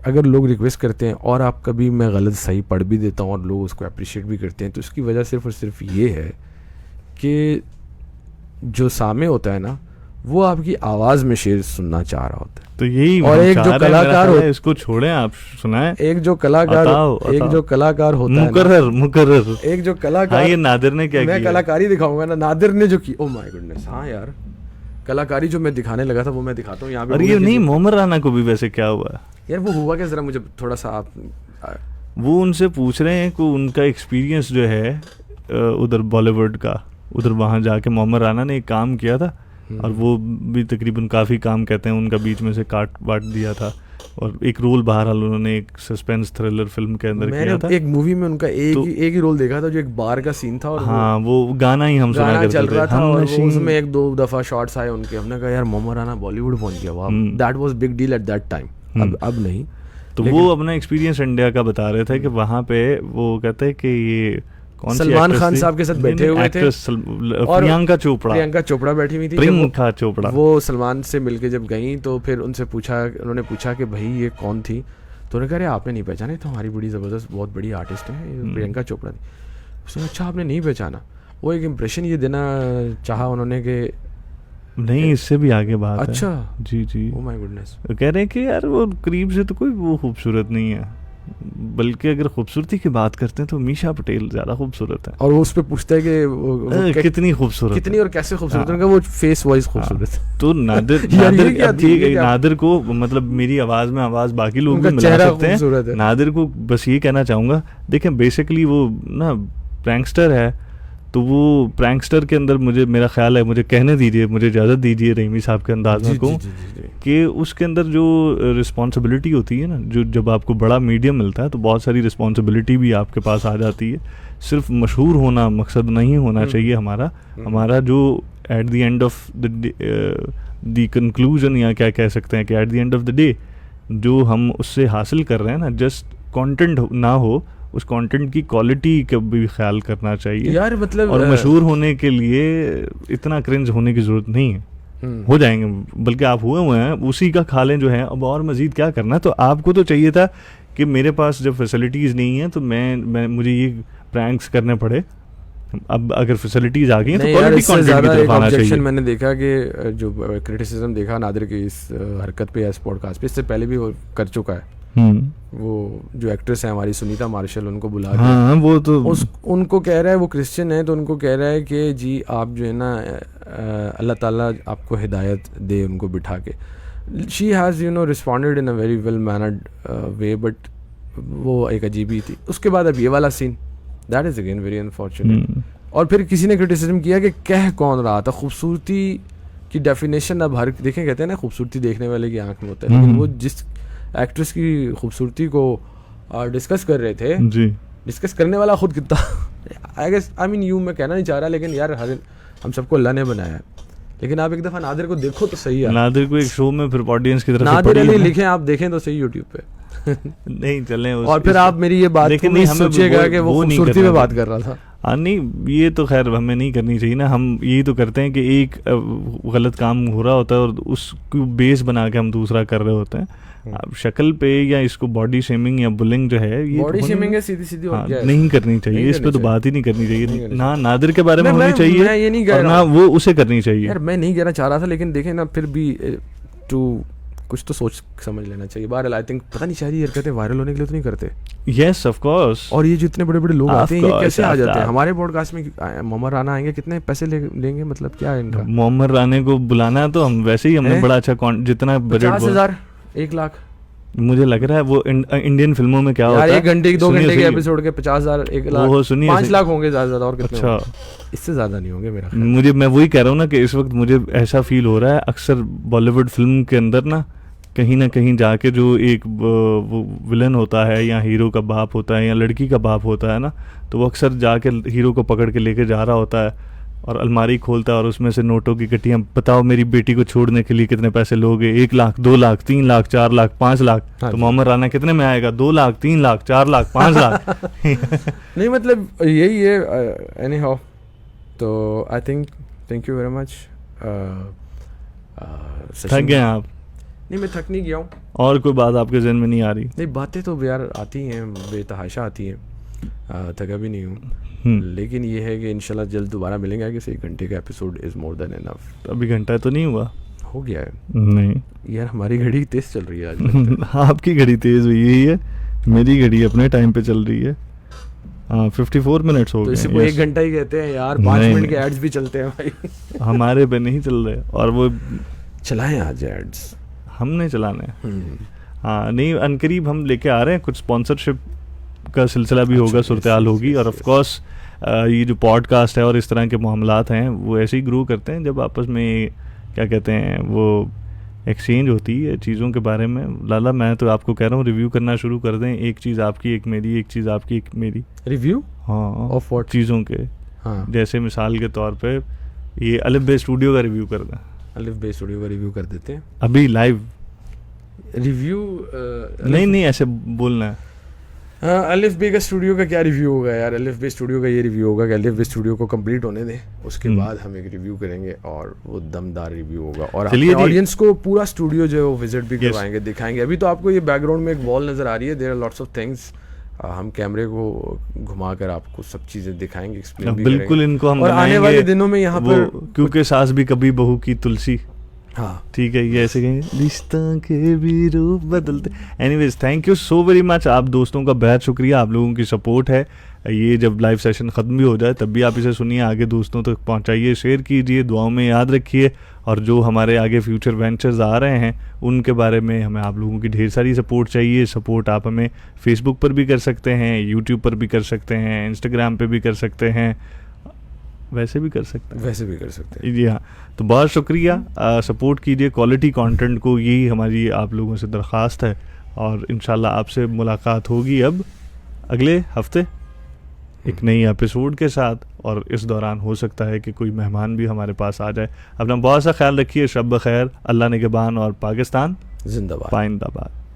अगर लोग रिक्वेस्ट करते हैं और आप कभी मैं गलत सही पढ़ भी देता हूँ और लोग उसको अप्रिशिएट भी करते हैं, तो इसकी वजह सिर्फ और सिर्फ ये है कि जो सामे होता है ना वो आपकी आवाज़ में शेर सुनना चाह रहा होता है। तो यही और एक जो कलाकार हो, इसको छोड़ें आप सुनाएं। एक जो कलाकार होता है मुकर्रर एक जो कलाकार, ये नादिर ने क्या किया? मैं कलाकारी दिखाऊंगा ना, नादिर ने जो की, ओह माय गुडनेस। हाँ यार कलाकारी जो मैं दिखाने लगा था वो मैं दिखाता हूँ यहाँ पे। और ये नहीं, मोहम्मद राना को भी वैसे क्या हुआ यार? वो हुआ क्या, जरा मुझे थोड़ा सा आप वो उनसे पूछ रहे हैं कि उनका एक्सपीरियंस जो है उधर बॉलीवुड का, उधर वहाँ जाके मोहम्मद राना ने एक काम किया था और वो भी तकरीबन काफ़ी काम कहते हैं उनका बीच में से काट वाट दिया था, और एक रोल बहरहाल उन्होंने एक सस्पेंस थ्रिलर फिल्म के अंदर किया था। एक मूवी में उनका एक ही रोल देखा था जो एक बार का सीन था, और हाँ वो गाना ही हम सुना करते चल रहा था और उसमें एक दो दफा शॉट्स आए उनके। हमने कहा यार मोहम्मद राना बॉलीवुड पहुंच गया, वाह, that was big deal at that time. अब नहीं। तो वो अपना एक्सपीरियंस इंडिया का बता रहे थे कि वहाँ पे वो कहते हैं कि ये सलमान खान साहब के साथ बैठे हुए थे, और प्रियंका चोपड़ा बैठी हुई थी। प्रियंका चोपड़ा वो सलमान से मिलके जब गई तो फिर उनसे पूछा, उन्होंने पूछा कि भाई ये कौन थी, तो उन्होंने कहा अरे आपने नहीं पहचाने, तो हमारी बड़ी ज़बरदस्त बहुत बड़ी आर्टिस्ट है प्रियंका चोपड़ा थी। उसने अच्छा आपने नहीं पहचाना। वो एक इम्प्रेशन ये देना चाहा उन्होंने कि नहीं, इससे भी आगे बात है। अच्छा जी जी, ओह माय गुडनेस। कह रहे हैं कि यार वो करीब से तो कोई वो खूबसूरत नहीं है, बल्कि अगर खूबसूरती की बात करते हैं तो मीशा पटेल ज्यादा खूबसूरत है। और वो उस पे पूछता है कि कितनी खूबसूरत, कितनी और कैसे खूबसूरत है, वो फेस वॉइस खूबसूरत है। तो नादिर को मतलब मेरी आवाज में आवाज बाकी लोग भी मिला सकते हैं। नादिर को बस ये कहना चाहूंगा, देखें बेसिकली वो ना प्रैंकस्टर है, तो वो प्रैंकस्टर के अंदर मुझे मेरा ख्याल है, मुझे कहने दीजिए, मुझे इजाज़त दीजिए रहीमी साहब के अंदाज में कहूँ कि उसके अंदर जो रिस्पॉन्सिबिलिटी होती है ना, जो जब आपको बड़ा मीडियम मिलता है तो बहुत सारी रिस्पॉन्सिबिलिटी भी आपके पास आ जाती है। सिर्फ मशहूर होना मकसद नहीं होना चाहिए हमारा जो at the end of the conclusion, या क्या कह सकते हैं कि at the end of the day जो हम उससे हासिल कर रहे हैं ना, जस्ट कंटेंट ना हो, उस कंटेंट की क्वालिटी का भी ख्याल करना चाहिए यार। मतलब और मशहूर होने के लिए इतना क्रिंज होने की ज़रूरत नहीं है, हो जाएंगे, बल्कि आप हुए हैं, उसी का खा लें जो है, अब और मज़ीद क्या करना है। तो आपको तो चाहिए था कि मेरे पास जब फैसिलिटीज़ नहीं है तो मैं मुझे ये प्रैंक्स करने पड़े, अब अगर फैसिलिटीज आ गई हैं तो क्वालिटी कंटेंट की तरफ आना चाहिए। मैंने देखा कि जो क्रिटिसिज्म देखा नादिर की इस हरकत पे या इस पॉडकास्ट पे, इससे पहले भी वो कर चुका है। वो जो एक्ट्रेस है हमारी सुनीता मार्शल, उनको बुला के, हाँ, वो तो उनको कह रहा है, वो क्रिश्चियन है, तो उनको कह रहा है कि जी आप जो है ना अल्लाह ताला आपको हिदायत दे उनको बिठा के। She has responded in a very well mannered way, but वो एक अजीब ही थी। उसके बाद अब ये वाला scene, that is again very unfortunate. और फिर किसी ने क्रिटिसिज्म किया कि कह कौन रहा था, खूबसूरती की डेफिनेशन अब हर देखें, कहते हैं ना खूबसूरती देखने वाले की आंख में होता है, लेकिन वो जिस एक्ट्रेस की खूबसूरती को डिस्कस कर रहे थे जी, डिस्कस करने वाला खुद कितना आई गेस, आई मीन मैं कहना नहीं चाह रहा, लेकिन यार हम सबको अल्लाह ने बनाया है, लेकिन आप एक दफ़ा नादिर को देखो तो सही है। नादिर को एक शो में फिर ऑडियंस की तरफ नादिर अली लिखें, आप देखें तो सही यूट्यूब पे नहीं चलें और फिर आप मेरी ये बात को नहीं सोचिएगा कि वो खूबसूरती पे बात कर रहा था। हाँ नहीं, ये तो खैर हमें नहीं करनी चाहिए ना। हम यही तो करते हैं कि एक गलत काम हो रहा होता है और उसको बेस बना के हम दूसरा कर रहे होते हैं। अब शक्ल पे या इसको बॉडी शेमिंग या बुलिंग जो है, ये बॉडी शेमिंग है सीधी सीधी, हाँ, नहीं करनी चाहिए, इस पे तो बात ही नहीं करनी चाहिए ना। नादिर के बारे में होनी चाहिए और ना वो उसे करनी चाहिए। यार मैं नहीं कहना चाह रहा था, लेकिन देखें ना, फिर भी टू कुछ तो सोच समझ लेना चाहिए। बहरहाल आई थिंक पता नहीं शायद ये हरकतें वायरल होने के लिए तो नहीं करते। Yes of course. और ये जितने बड़े बड़े लोग आते हैं, ये कैसे आ जाते हैं हमारे पॉडकास्ट में? मोहम्मद राना आएंगे, कितने पैसे लेंगे, मतलब क्या है इनका? मोहम्मद राना को बुलाना है तो हम वैसे ही, हमने बड़ा अच्छा जितना बजट 50,000 1 लाख मुझे लग रहा है वो इंडियन फिल्मों में क्या होता है, 1 घंटे 2 घंटे के एपिसोड के 50,000 1 लाख 5 लाख होंगे ज्यादा, और कितने? अच्छा, इससे ज्यादा नहीं होंगे मेरा ख्याल। मैं वही कह रहा हूँ ना कि इस वक्त मुझे ऐसा फील हो रहा है, अक्सर बॉलीवुड फिल्म के अंदर ना कहीं जाके जो एक वो विलन होता है या हीरो का बाप होता है या लड़की का बाप होता है ना, तो वो अक्सर जाके हीरो को पकड़ के लेके जा रहा होता है और अलमारी खोलता है और उसमें से नोटों की कट्टियाँ, बताओ मेरी बेटी को छोड़ने के लिए कितने पैसे लोगे? 1 लाख 2 लाख 3 लाख 4 लाख 5 लाख। तो मोहम्मद राना कितने में आएगा? 2 लाख 3 लाख 4 लाख 5 लाख नहीं मतलब यही है। एनी हाउ, तो I think thank you very much. थक गए आप? नहीं मैं थक नहीं गया हूँ। और कोई बात आपके ज़हन में नहीं आ रही? नहीं, बातें तो यार आती हैं, बेतहाशा आती हैं, थका भी नहीं हूँ, लेकिन ये है कि इंशाल्लाह जल्द दोबारा मिलेंगे। आगे से 1 घंटे का episode is more than enough. अभी घंटा तो नहीं हुआ? हो गया है। नहीं यार हमारी घड़ी तेज़ चल रही है आज। आपकी घड़ी तेज़ हुई है, मेरी घड़ी अपने टाइम पे चल रही है। 54 मिनट्स हो गए। तो इसी को 1 घंटा ही कहते हैं यार, 5 मिनट के एड्स भी चलते हैं भाई। हमारे पे नहीं चल रहे, और वो चलाएं आज एड्स, हमने चलाना है। हाँ नहीं, अनकरीब हम लेके आ रहे हैं, कुछ स्पॉन्सरशिप का सिलसिला भी होगा, सूरत-ए-हाल होगी। और ऑफ कोर्स ये जो पॉडकास्ट है और इस तरह के मामलात हैं वो ऐसे ही ग्रो करते हैं जब आपस में क्या कहते हैं वो एक्सचेंज होती है चीज़ों के बारे में। लाला मैं तो आपको कह रहा हूँ रिव्यू करना शुरू कर दें, एक चीज़ आपकी एक मेरी, एक चीज़ आपकी एक मेरी। रिव्यू? हाँ, ऑफ व्हाट? चीज़ों के। हाँ, जैसे मिसाल के तौर पे ये अलिफ बे स्टूडियो का रिव्यू कर दें। अलिफ बे स्टूडियो का रिव्यू कर देते हैं अभी लाइव। रिव्यू नहीं ऐसे बोलना है। हाँ, अलिफ बे का स्टूडियो का क्या रिव्यू होगा यार? अलिफ बे स्टूडियो का ये रिव्यू होगा कि अलिफ बे स्टूडियो को कंप्लीट होने दें, उसके बाद हम एक रिव्यू करेंगे और वो दमदार रिव्यू होगा। और अपने ऑडियंस को पूरा स्टूडियो जो है वो विजिट भी करवाएंगे, दिखाएंगे। अभी तो आपको ये बैकग्राउंड में एक वॉल नज़र आ रही है, there are lots of things. हम कैमरे को घुमाकर आपको सब चीज़ें दिखाएंगे, एक्सप्लेन भी करेंगे। बिल्कुल, इनको हम और आने वाले दिनों में यहाँ पर, क्योंकि सास भी कभी बहू की तुलसी। हाँ ठीक है, ये ऐसे कहेंगे, रिश्तों के भी रूप बदलते। Anyways thank you so very much, आप दोस्तों का बेहद शुक्रिया, आप लोगों की सपोर्ट है। ये जब लाइव सेशन ख़त्म भी हो जाए तब भी आप इसे सुनिए, आगे दोस्तों तक पहुंचाइए, शेयर कीजिए, दुआओं में याद रखिए। और जो हमारे आगे फ्यूचर वेंचर्स आ रहे हैं उनके बारे में हमें आप लोगों की ढेर सारी सपोर्ट चाहिए। सपोर्ट आप हमें फेसबुक पर भी कर सकते हैं, यूट्यूब पर भी कर सकते हैं, इंस्टाग्राम पे भी कर सकते हैं, वैसे भी कर सकते हैं। जी हाँ, तो बहुत शुक्रिया, सपोर्ट कीजिए क्वालिटी कंटेंट को, यही हमारी आप लोगों से दरख्वास्त है। और इंशाल्लाह आपसे मुलाकात होगी अब अगले हफ्ते। एक नई एपिसोड के साथ, और इस दौरान हो सकता है कि कोई मेहमान भी हमारे पास आ जाए। अपना बहुत सा ख्याल रखिए। शब बखैर। अल्लाह निगहबान और पाकिस्तान जिंदाबाद। पाइंदाबाद।